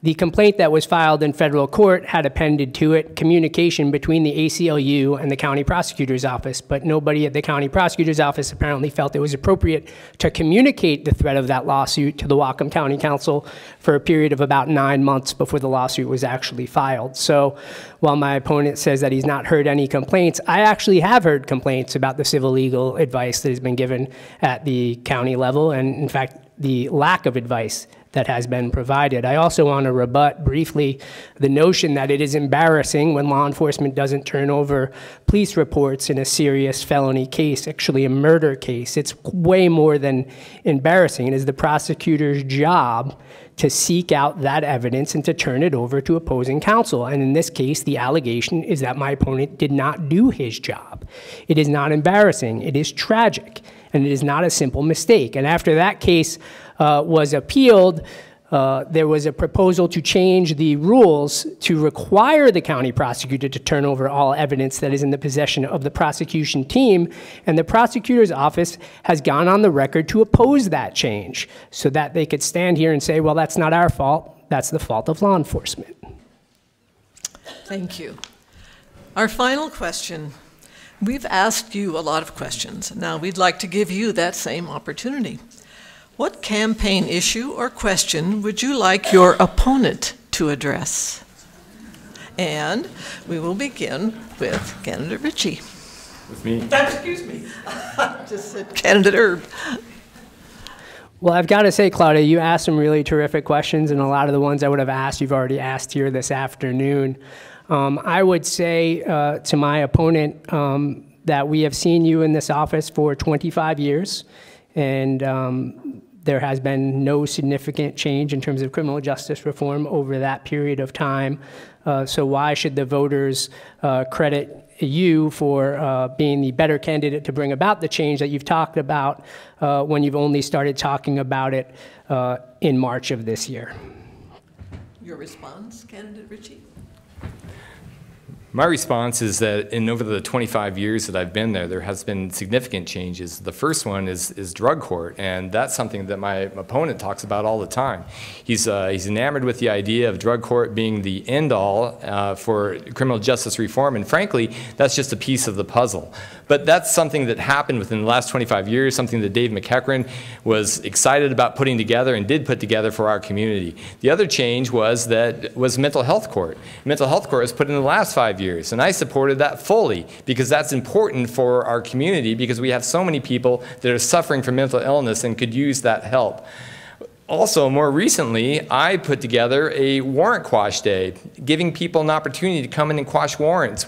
The complaint that was filed in federal court had appended to it communication between the ACLU and the county prosecutor's office, but nobody at the county prosecutor's office apparently felt it was appropriate to communicate the threat of that lawsuit to the Whatcom County Council for a period of about 9 months before the lawsuit was actually filed. So while my opponent says that he's not heard any complaints, I actually have heard complaints about the civil legal advice that has been given at the county level, and in fact, the lack of advice that has been provided. I also want to rebut briefly the notion that it is embarrassing when law enforcement doesn't turn over police reports in a serious felony case, actually a murder case. It's way more than embarrassing. It is the prosecutor's job to seek out that evidence and to turn it over to opposing counsel. And in this case, the allegation is that my opponent did not do his job. It is not embarrassing. It is tragic. And it is not a simple mistake. And after that case was appealed, there was a proposal to change the rules to require the county prosecutor to turn over all evidence that is in the possession of the prosecution team. And the prosecutor's office has gone on the record to oppose that change so that they could stand here and say, well, that's not our fault. That's the fault of law enforcement. Thank you. Our final question. We've asked you a lot of questions. Now we'd like to give you that same opportunity. What campaign issue or question would you like your opponent to address? And we will begin with candidate Ritchie. With me. Excuse me. I just said candidate Erb. Well, I've got to say, Claudia, you asked some really terrific questions, and a lot of the ones I would have asked, you've already asked here this afternoon. I would say to my opponent that we have seen you in this office for 25 years, and there has been no significant change in terms of criminal justice reform over that period of time. So why should the voters credit you for being the better candidate to bring about the change that you've talked about when you've only started talking about it in March of this year? Your response, candidate Ritchie? My response is that in over the 25 years that I've been there, there has been significant changes. The first one is drug court, and that's something that my opponent talks about all the time. He's enamored with the idea of drug court being the end-all for criminal justice reform, and frankly, that's just a piece of the puzzle. But that's something that happened within the last 25 years, something that Dave McEachran was excited about putting together and did put together for our community. The other change was mental health court. Mental health court was put in the last 5 years, and I supported that fully because that's important for our community because we have so many people that are suffering from mental illness and could use that help. Also, more recently, I put together a warrant quash day, giving people an opportunity to come in and quash warrants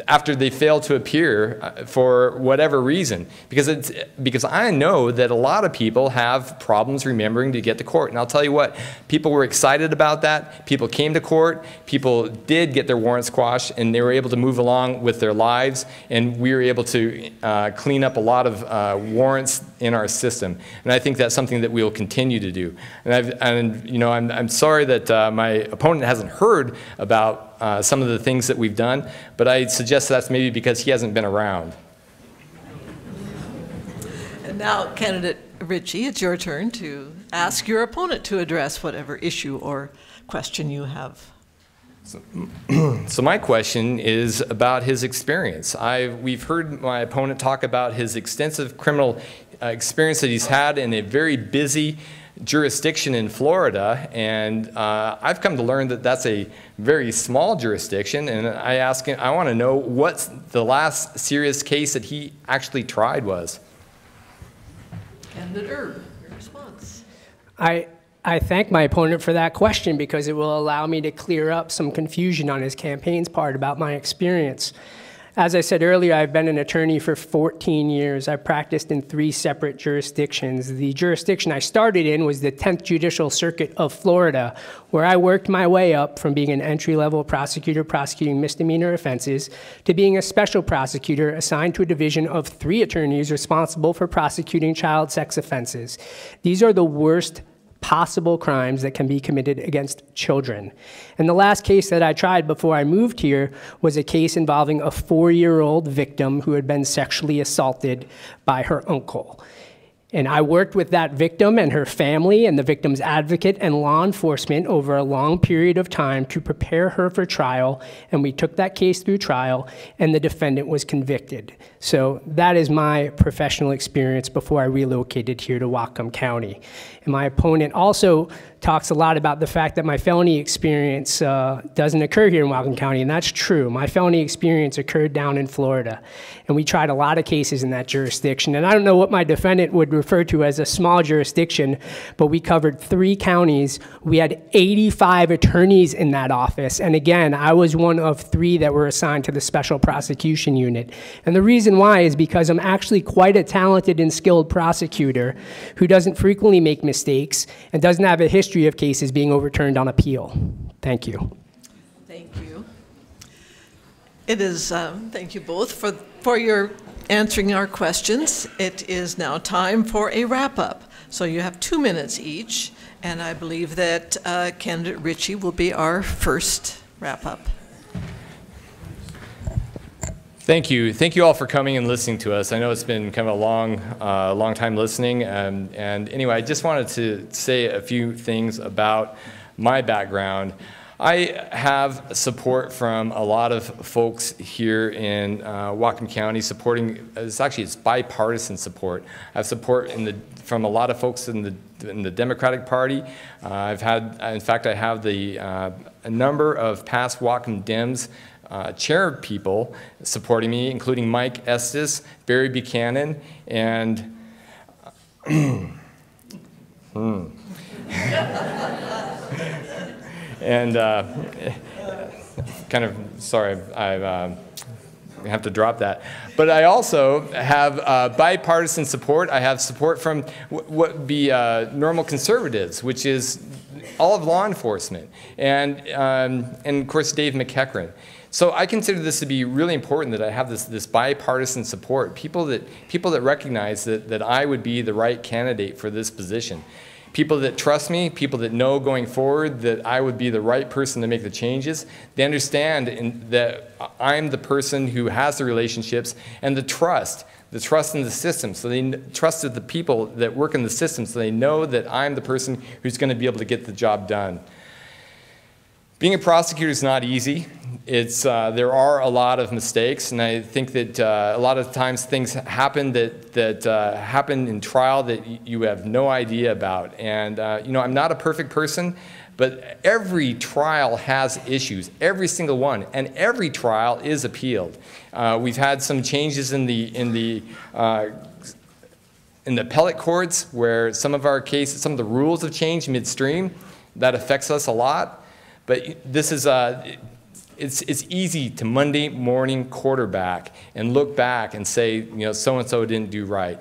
after they fail to appear for whatever reason. Because I know that a lot of people have problems remembering to get to court. And I'll tell you what, people were excited about that. People came to court. People did get their warrants quashed, and they were able to move along with their lives. And we were able to clean up a lot of warrants in our system. And I think that's something that we will continue to do. And I'm sorry that my opponent hasn't heard about some of the things that we've done, but I suggest that's maybe because he hasn't been around. And now, candidate Ritchie, it's your turn to ask your opponent to address whatever issue or question you have. So my question is about his experience. We've heard my opponent talk about his extensive criminal experience that he's had in a very busy jurisdiction in Florida, and I've come to learn that that's a very small jurisdiction, and I want to know what the last serious case that he actually tried was. Candidate Erb, your response. I thank my opponent for that question because it will allow me to clear up some confusion on his campaign's part about my experience. As I said earlier, I've been an attorney for 14 years. I've practiced in 3 separate jurisdictions. The jurisdiction I started in was the 10th Judicial Circuit of Florida, where I worked my way up from being an entry-level prosecutor prosecuting misdemeanor offenses to being a special prosecutor assigned to a division of 3 attorneys responsible for prosecuting child sex offenses. These are the worst possible crimes that can be committed against children. And the last case that I tried before I moved here was a case involving a 4-year-old victim who had been sexually assaulted by her uncle. And I worked with that victim and her family and the victim's advocate and law enforcement over a long period of time to prepare her for trial, and we took that case through trial, and the defendant was convicted. So that is my professional experience before I relocated here to Whatcom County. And my opponent also talks a lot about the fact that my felony experience doesn't occur here in Whatcom County, and that's true. My felony experience occurred down in Florida, and we tried a lot of cases in that jurisdiction. And I don't know what my defendant would refer to as a small jurisdiction, but we covered 3 counties. We had 85 attorneys in that office, and again, I was one of 3 that were assigned to the Special Prosecution Unit. And the reason why is because I'm actually quite a talented and skilled prosecutor who doesn't frequently make mistakes and doesn't have a history of cases being overturned on appeal. Thank you. Thank you. It is, thank you both for your answering our questions. It is now time for a wrap-up. So you have 2 minutes each, and I believe that candidate Ritchie will be our first wrap-up. Thank you. Thank you all for coming and listening to us. I know it's been kind of a long time listening. And anyway, I just wanted to say a few things about my background. I have support from a lot of folks here in Whatcom County supporting, it's bipartisan support. I have support from a lot of folks in the Democratic Party. In fact, I have a number of past Whatcom Dems chair people supporting me, including Mike Estes, Barry Buchanan, and and kind of sorry, I have to drop that. But I also have bipartisan support. I have support from what would be normal conservatives, which is all of law enforcement, and of course Dave McEachran. So I consider this to be really important that I have this bipartisan support, people that recognize that I would be the right candidate for this position. People that trust me, people that know going forward that I would be the right person to make the changes. They understand that I'm the person who has the relationships and the trust in the system. So they trusted the people that work in the system, so they know that I'm the person who's going to be able to get the job done. Being a prosecutor is not easy. There are a lot of mistakes, and I think that a lot of times things happen that happen in trial that you have no idea about. And I'm not a perfect person, but every trial has issues, every single one, and every trial is appealed. We've had some changes in the appellate courts where some of the rules have changed midstream. That affects us a lot. But this is it's easy to Monday morning quarterback and look back and say, so-and-so didn't do right.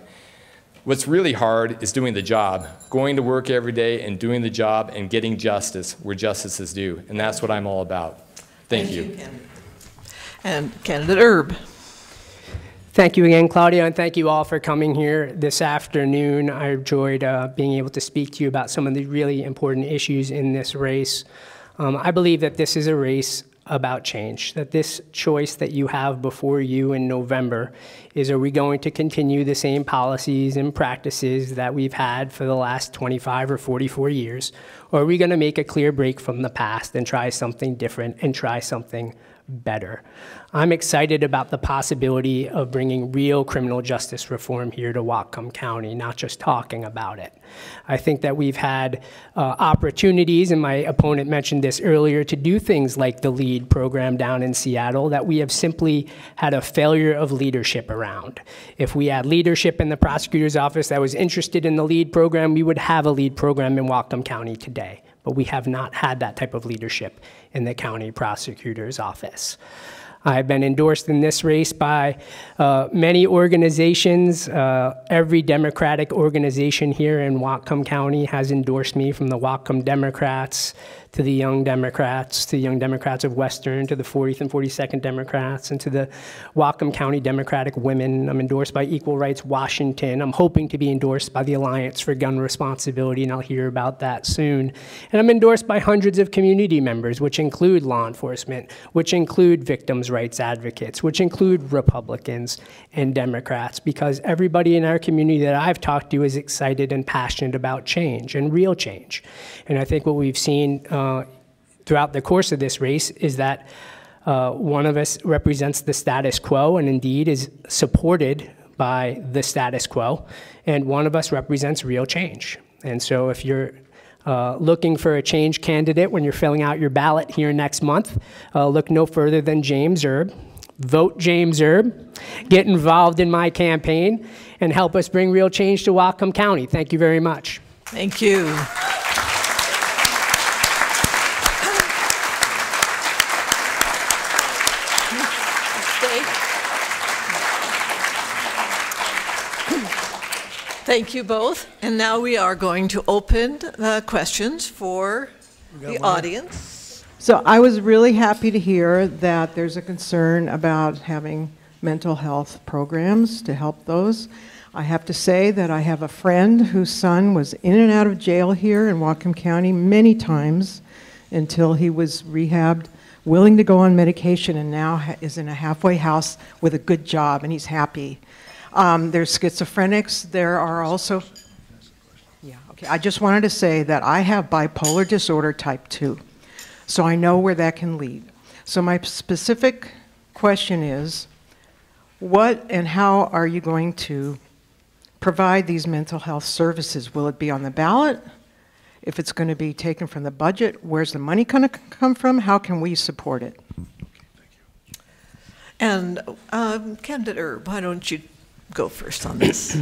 What's really hard is doing the job, going to work every day and doing the job and getting justice where justice is due. And that's what I'm all about. Thank you. And candidate Erb. Thank you again, Claudia, and thank you all for coming here this afternoon. I enjoyed being able to speak to you about some of the really important issues in this race. I believe that this is a race about change, that this choice that you have before you in November is, are we going to continue the same policies and practices that we've had for the last 25 or 44 years, or are we going to make a clear break from the past and try something different and try something better? I'm excited about the possibility of bringing real criminal justice reform here to Whatcom County, not just talking about it. I think that we've had opportunities, and my opponent mentioned this earlier, to do things like the LEAD program down in Seattle that we have simply had a failure of leadership around. If we had leadership in the prosecutor's office that was interested in the LEAD program, we would have a LEAD program in Whatcom County today. But we have not had that type of leadership in the county prosecutor's office. I've been endorsed in this race by many organizations. Every Democratic organization here in Whatcom County has endorsed me, from the Whatcom Democrats to the Young Democrats, to the Young Democrats of Western, to the 40th and 42nd Democrats, and to the Whatcom County Democratic Women. I'm endorsed by Equal Rights Washington. I'm hoping to be endorsed by the Alliance for Gun Responsibility, and I'll hear about that soon. And I'm endorsed by hundreds of community members, which include law enforcement, which include victims' rights advocates, which include Republicans and Democrats, because everybody in our community that I've talked to is excited and passionate about change and real change. And I think what we've seen throughout the course of this race is that one of us represents the status quo and indeed is supported by the status quo, and one of us represents real change. And so if you're looking for a change candidate when you're filling out your ballot here next month, look no further than James Erb. Vote James Erb, get involved in my campaign, and help us bring real change to Whatcom County. Thank you very much. Thank you. Thank you both. And now we are going to open questions for the audience. So I was really happy to hear that there's a concern about having mental health programs to help those. I have to say that I have a friend whose son was in and out of jail here in Whatcom County many times until he was rehabbed, willing to go on medication, and now is in a halfway house with a good job, and he's happy. There's schizophrenics. There are also, yeah, okay. I just wanted to say that I have bipolar disorder type 2, so I know where that can lead. So my specific question is, what and how are you going to provide these mental health services? Will it be on the ballot? If it's going to be taken from the budget, where's the money going to come from? How can we support it? And Candidate Erb, why don't you go first on this?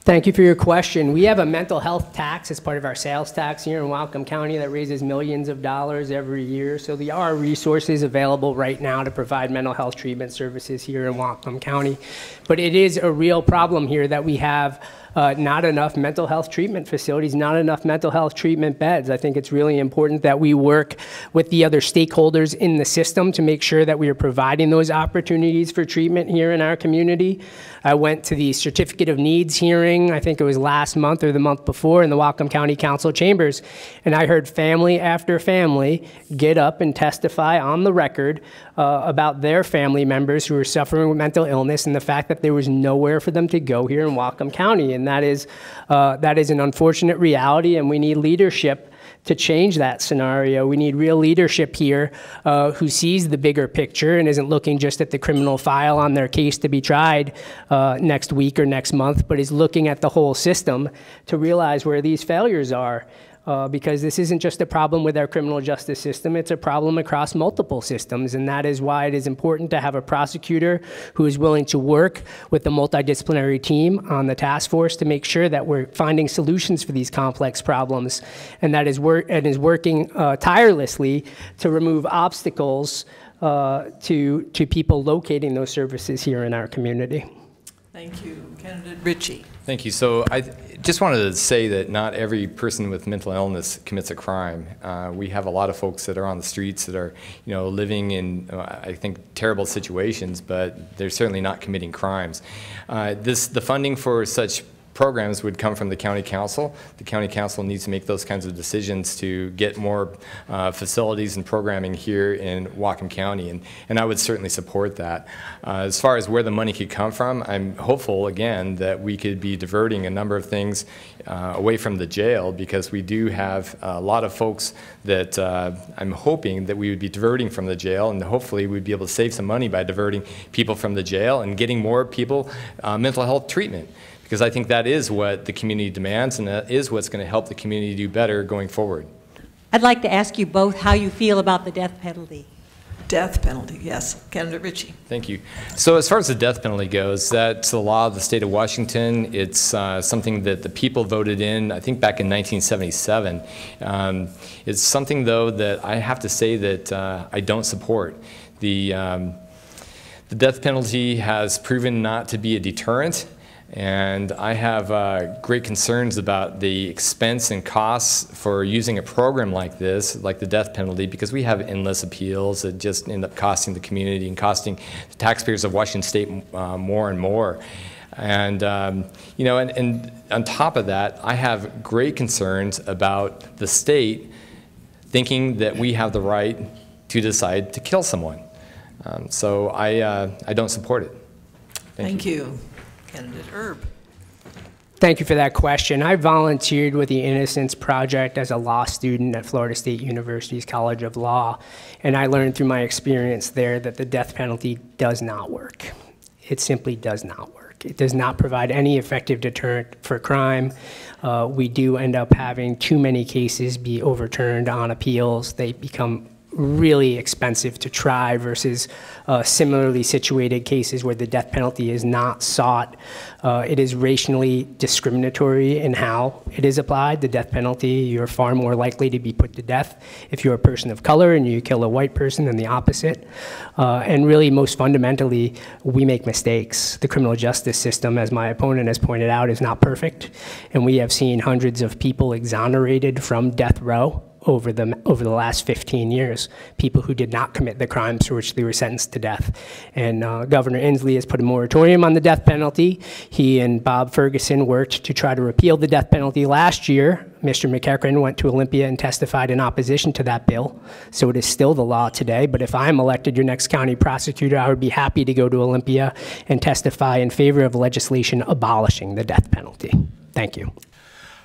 Thank you for your question. We have a mental health tax as part of our sales tax here in Whatcom County that raises millions of dollars every year. So there are resources available right now to provide mental health treatment services here in Whatcom County. But it is a real problem here that we have not enough mental health treatment facilities, not enough mental health treatment beds. I think it's really important that we work with the other stakeholders in the system to make sure that we are providing those opportunities for treatment here in our community. I went to the Certificate of Needs hearing, I think it was last month or the month before, in the Whatcom County Council chambers, and I heard family after family get up and testify on the record about their family members who were suffering with mental illness and the fact that there was nowhere for them to go here in Whatcom County. And that is an unfortunate reality, and we need leadership to change that scenario. We need real leadership here who sees the bigger picture and isn't looking just at the criminal file on their case to be tried next week or next month, but is looking at the whole system to realize where these failures are. Because this isn't just a problem with our criminal justice system, it's a problem across multiple systems, and that is why it is important to have a prosecutor who is willing to work with the multidisciplinary team on the task force to make sure that we're finding solutions for these complex problems, and that is working tirelessly to remove obstacles to people locating those services here in our community. Thank you. Candidate Ritchie. Thank you. So I just wanted to say that not every person with mental illness commits a crime. We have a lot of folks that are on the streets that are, living in, I think, terrible situations, but they're certainly not committing crimes. The funding for such programs would come from the county council. The county council needs to make those kinds of decisions to get more facilities and programming here in Whatcom County, and I would certainly support that. As far as where the money could come from, I'm hopeful, again, that we could be diverting a number of things away from the jail, because we do have a lot of folks that I'm hoping that we would be diverting from the jail, and hopefully we'd be able to save some money by diverting people from the jail and getting more people mental health treatment, because I think that is what the community demands, and that is what's going to help the community do better going forward. I'd like to ask you both how you feel about the death penalty. Death penalty, yes. Candidate Ritchie. Thank you. So as far as the death penalty goes, that's the law of the state of Washington. It's something that the people voted in, I think, back in 1977. It's something, though, that I have to say that I don't support. The death penalty has proven not to be a deterrent, and I have great concerns about the expense and costs for using a program like this, like the death penalty, because we have endless appeals that just end up costing the community and costing the taxpayers of Washington State more and more. And, you know, and on top of that, I have great concerns about the state thinking that we have the right to decide to kill someone. So I don't support it. Thank you. Candidate Erb. Thank you for that question. I volunteered with the Innocence Project as a law student at Florida State University's College of Law, and I learned through my experience there that the death penalty does not work. It simply does not work. It does not provide any effective deterrent for crime. We do end up having too many cases be overturned on appeals. They become really expensive to try versus similarly situated cases where the death penalty is not sought. It is racially discriminatory in how it is applied. The death penalty, you're far more likely to be put to death if you're a person of color and you kill a white person than the opposite. And really, most fundamentally, we make mistakes. The criminal justice system, as my opponent has pointed out, is not perfect. And we have seen hundreds of people exonerated from death row over the last 15 years, people who did not commit the crimes for which they were sentenced to death. And Governor Inslee has put a moratorium on the death penalty. He and Bob Ferguson worked to try to repeal the death penalty last year. Mr. McEachran went to Olympia and testified in opposition to that bill. So it is still the law today, but if I'm elected your next county prosecutor, I would be happy to go to Olympia and testify in favor of legislation abolishing the death penalty. Thank you.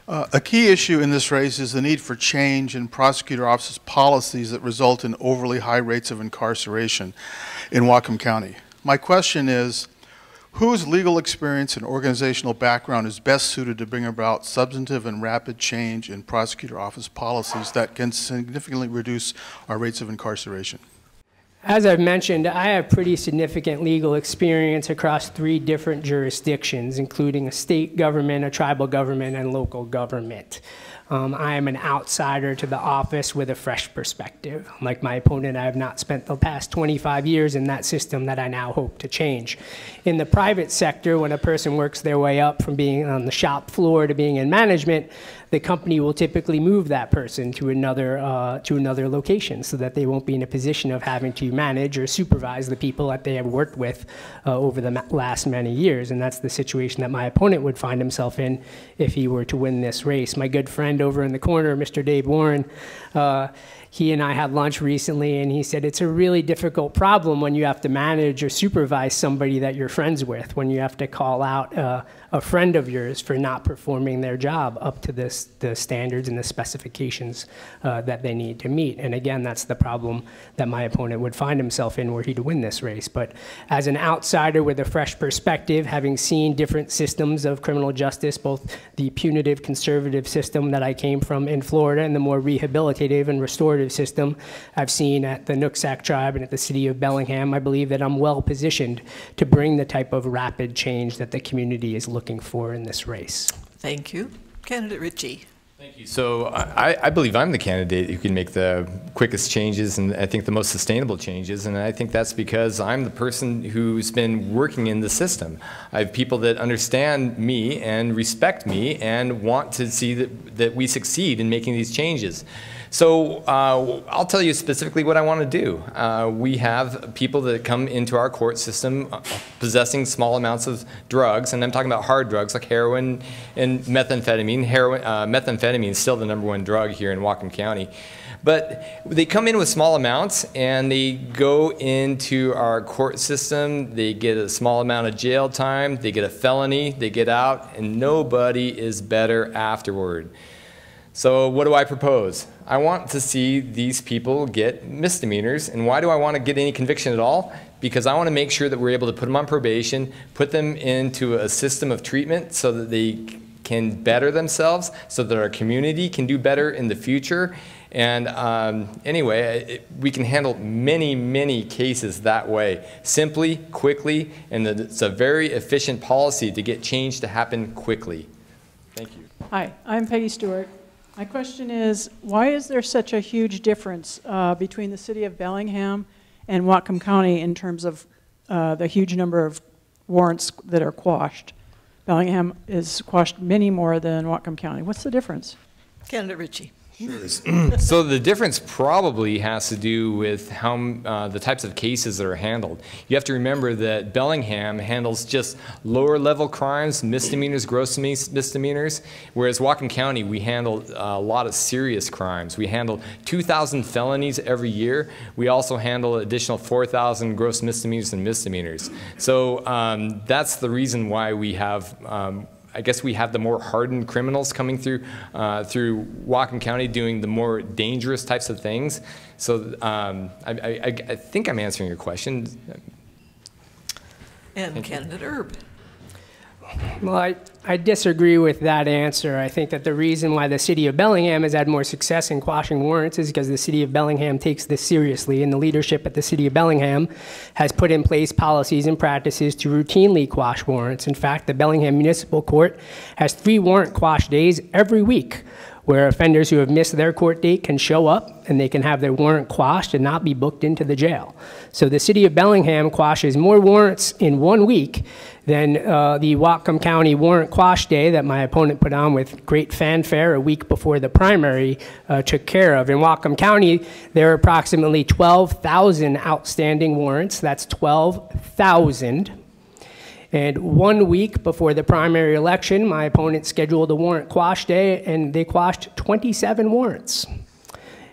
A key issue in this race is the need for change in prosecutor office's policies that result in overly high rates of incarceration in Whatcom County. My question is, whose legal experience and organizational background is best suited to bring about substantive and rapid change in prosecutor office policies that can significantly reduce our rates of incarceration? As I've mentioned, I have pretty significant legal experience across 3 different jurisdictions, including a state government, a tribal government, and local government. I am an outsider to the office with a fresh perspective. Like my opponent, I have not spent the past 25 years in that system that I now hope to change. In the private sector, when a person works their way up from being on the shop floor to being in management, the company will typically move that person to another location so that they won't be in a position of having to manage or supervise the people that they have worked with over the last many years. And that's the situation that my opponent would find himself in if he were to win this race. My good friend over in the corner, Mr. Dave Warren, he and I had lunch recently, and he said it's a really difficult problem when you have to manage or supervise somebody that you're friends with, when you have to call out a friend of yours for not performing their job up to the standards and the specifications that they need to meet. And again, that's the problem that my opponent would find himself in were he to win this race. But as an outsider with a fresh perspective, having seen different systems of criminal justice, both the punitive conservative system that I came from in Florida and the more rehabilitative and restorative system I've seen at the Nooksack Tribe and at the city of Bellingham, I believe that I'm well positioned to bring the type of rapid change that the community is looking for in this race. Thank you. Candidate Ritchie. Thank you. So I believe I'm the candidate who can make the quickest changes and I think the most sustainable changes. And I think that's because I'm the person who's been working in the system. I have people that understand me and respect me and want to see that we succeed in making these changes. So I'll tell you specifically what I want to do. We have people that come into our court system possessing small amounts of drugs, and I'm talking about hard drugs like heroin and methamphetamine. Methamphetamine is still the #1 drug here in Whatcom County. But they come in with small amounts and they go into our court system, they get a small amount of jail time, they get a felony, they get out, and nobody is better afterward. So what do I propose? I want to see these people get misdemeanors. And why do I want to get any conviction at all? Because I want to make sure that we're able to put them on probation, put them into a system of treatment so that they can better themselves, so that our community can do better in the future. And anyway, we can handle many, many cases that way, simply, quickly, and it's a very efficient policy to get change to happen quickly. Thank you. Hi, I'm Peggy Stewart. My question is, why is there such a huge difference between the city of Bellingham and Whatcom County in terms of the huge number of warrants that are quashed? Bellingham is quashed many more than Whatcom County. What's the difference? Candidate Ritchie. So the difference probably has to do with how the types of cases that are handled. You have to remember that Bellingham handles just lower level crimes, misdemeanors, gross misdemeanors, whereas Whatcom County, we handle a lot of serious crimes. We handle 2,000 felonies every year. We also handle additional 4,000 gross misdemeanors and misdemeanors. So that's the reason why we have I guess we have the more hardened criminals coming through Whatcom County doing the more dangerous types of things. So I think I'm answering your question. And Candidate Erb. Well, I disagree with that answer. I think that the reason why the city of Bellingham has had more success in quashing warrants is because the city of Bellingham takes this seriously, and the leadership at the city of Bellingham has put in place policies and practices to routinely quash warrants. In fact, the Bellingham Municipal Court has 3 warrant quash days every week, where offenders who have missed their court date can show up and they can have their warrant quashed and not be booked into the jail. So the city of Bellingham quashes more warrants in 1 week than the Whatcom County warrant quash day that my opponent put on with great fanfare a week before the primary took care of. In Whatcom County, there are approximately 12,000 outstanding warrants. That's 12,000. And 1 week before the primary election, my opponent scheduled a warrant quash day, and they quashed 27 warrants.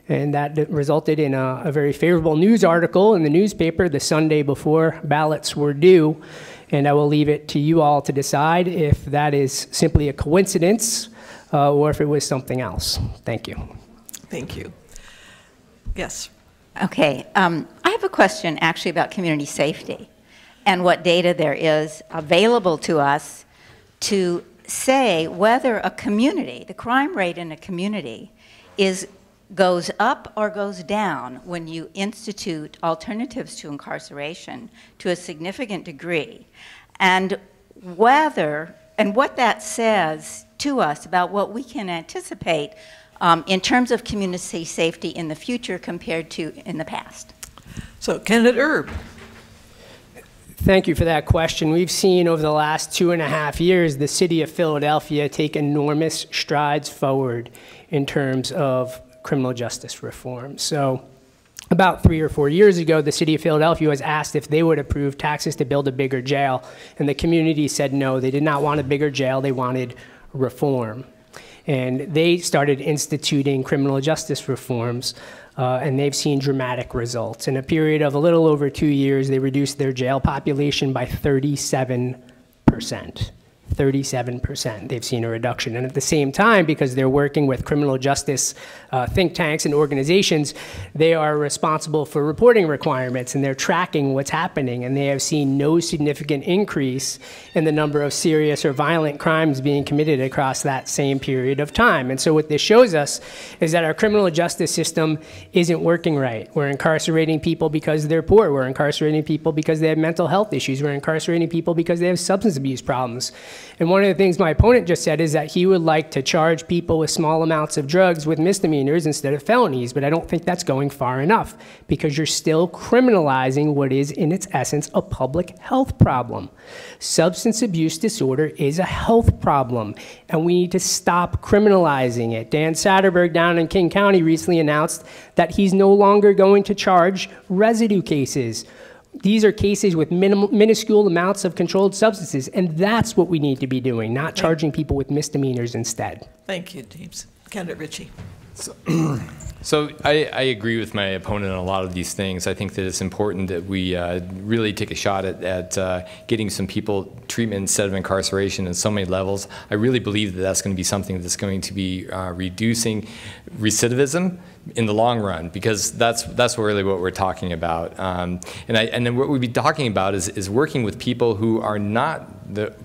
And that resulted in a very favorable news article in the newspaper the Sunday before ballots were due. And I will leave it to you all to decide if that is simply a coincidence or if it was something else. Thank you. Thank you. Yes. Okay. I have a question actually about community safety and what data there is available to us to say whether a community, the crime rate in a community, goes up or goes down when you institute alternatives to incarceration to a significant degree, and whether, and what that says to us about what we can anticipate in terms of community safety in the future compared to in the past. So, Candidate Erb. Thank you for that question. We've seen over the last 2.5 years the city of Philadelphia take enormous strides forward in terms of criminal justice reform. So about 3 or 4 years ago, the city of Philadelphia was asked if they would approve taxes to build a bigger jail, and the community said no. They did not want a bigger jail, they wanted reform. And they started instituting criminal justice reforms, and they've seen dramatic results. In a period of a little over 2 years, they reduced their jail population by 37%. 37%. They've seen a reduction. And at the same time, because they're working with criminal justice think tanks and organizations, they are responsible for reporting requirements, and they're tracking what's happening. And they have seen no significant increase in the number of serious or violent crimes being committed across that same period of time. And so what this shows us is that our criminal justice system isn't working right. We're incarcerating people because they're poor. We're incarcerating people because they have mental health issues. We're incarcerating people because they have substance abuse problems. And one of the things my opponent just said is that he would like to charge people with small amounts of drugs with misdemeanors instead of felonies, but I don't think that's going far enough because you're still criminalizing what is in its essence a public health problem. Substance abuse disorder is a health problem, and we need to stop criminalizing it. Dan Satterberg down in King County recently announced that he's no longer going to charge residue cases. These are cases with minuscule amounts of controlled substances, and that's what we need to be doing, not charging people with misdemeanors instead. Thank you, James. Candidate Ritchie. So I agree with my opponent on a lot of these things. I think that it's important that we really take a shot at getting some people treatment instead of incarceration in so many levels. I really believe that that's going to be something that's going to be reducing recidivism in the long run, because that's really what we're talking about. And then what we'd be talking about is working with people who are not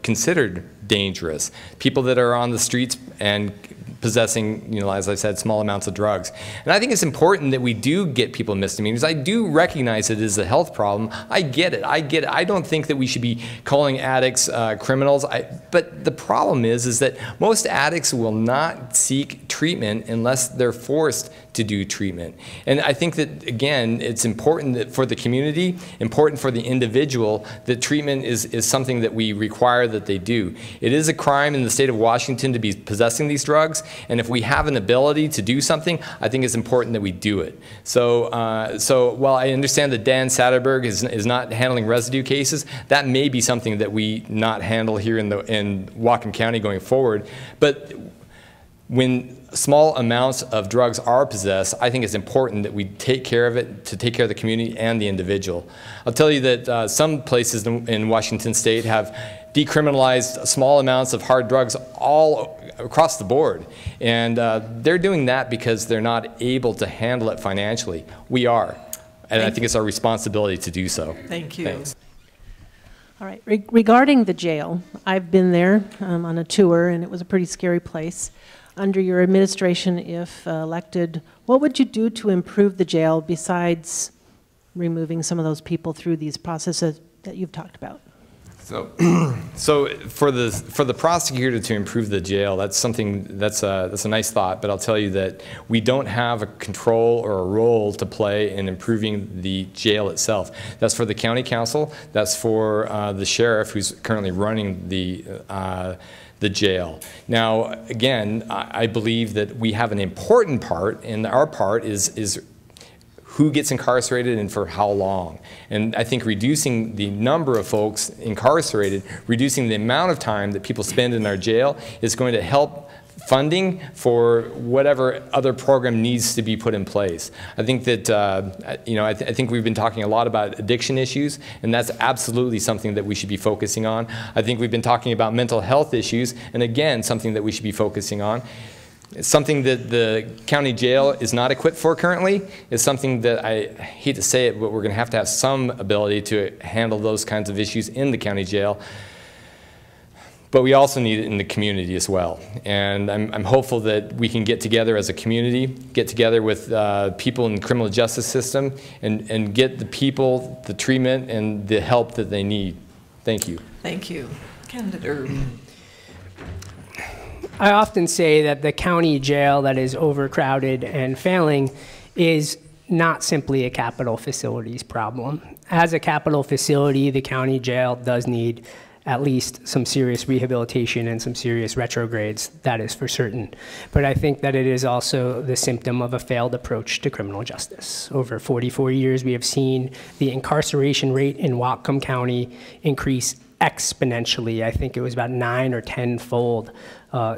considered dangerous, people that are on the streets and possessing, you know, as I said, small amounts of drugs. And I think it's important that we do get people misdemeanors. I do recognize it is a health problem. I get it. I don't think that we should be calling addicts criminals. But the problem is that most addicts will not seek treatment unless they're forced to do treatment. And I think that, again, it's important that for the community, important for the individual, that treatment is something that we require that they do. It is a crime in the state of Washington to be possessing these drugs, and if we have an ability to do something, I think it's important that we do it. So while I understand that Dan Satterberg is not handling residue cases, that may be something that we not handle here in Whatcom County going forward. But when small amounts of drugs are possessed, I think it's important that we take care of it, to take care of the community and the individual. I'll tell you that some places in Washington State have decriminalized small amounts of hard drugs all across the board. And they're doing that because they're not able to handle it financially. We are. And I think it's our responsibility to do so. Thank you. Thanks. All right. Regarding the jail, I've been there on a tour, and it was a pretty scary place. Under your administration, if elected, what would you do to improve the jail besides removing some of those people through these processes that you've talked about? So for the prosecutor to improve the jail, that's something that's a nice thought. But I'll tell you that we don't have a control or a role to play in improving the jail itself. That's for the county council. That's for the sheriff, who's currently running the jail. Now, again, I believe that we have an important part, and our part is who gets incarcerated and for how long. And I think reducing the number of folks incarcerated, reducing the amount of time that people spend in our jail is going to help funding for whatever other program needs to be put in place. I think that, you know, I think we've been talking a lot about addiction issues, and that's absolutely something that we should be focusing on. I think we've been talking about mental health issues, and again, something that we should be focusing on. It's something that the county jail is not equipped for currently. It's something that, I hate to say it, but we're going to have some ability to handle those kinds of issues in the county jail. But we also need it in the community as well. And I'm hopeful that we can get together as a community, get together with people in the criminal justice system, and get the people the treatment and the help that they need. Thank you. Thank you. Candidate Erb. I often say that the county jail that is overcrowded and failing is not simply a capital facilities problem. As a capital facility, the county jail does need at least some serious rehabilitation and some serious retrogrades, that is for certain. But I think that it is also the symptom of a failed approach to criminal justice. Over 44 years, we have seen the incarceration rate in Whatcom County increase exponentially. I think it was about 9 or 10-fold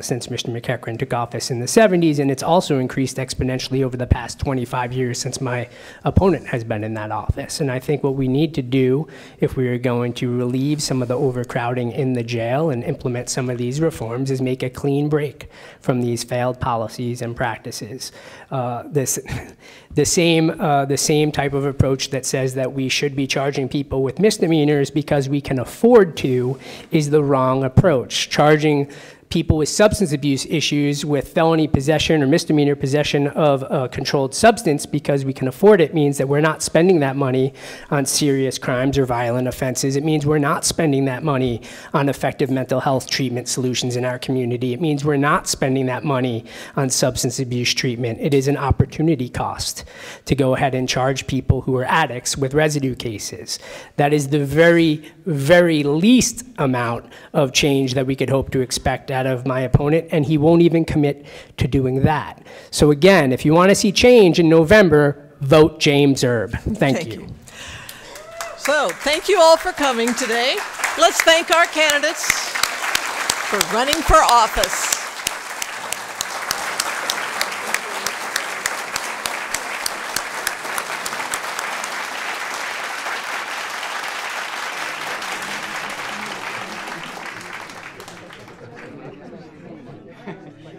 since Mr. McEachran took office in the 70s, and it's also increased exponentially over the past 25 years since my opponent has been in that office. And I think what we need to do, if we are going to relieve some of the overcrowding in the jail and implement some of these reforms, is make a clean break from these failed policies and practices. The same type of approach that says that we should be charging people with misdemeanors because we can afford to is the wrong approach. Charging people with substance abuse issues with felony possession or misdemeanor possession of a controlled substance because we can afford it means that we're not spending that money on serious crimes or violent offenses. It means we're not spending that money on effective mental health treatment solutions in our community. It means we're not spending that money on substance abuse treatment. It is an opportunity cost to go ahead and charge people who are addicts with residue cases. That is the very, very least amount of change that we could hope to expect out of my opponent, and he won't even commit to doing that. So again, if you want to see change in November, vote James Erb. Thank you. So, thank you all for coming today. Let's thank our candidates for running for office. Like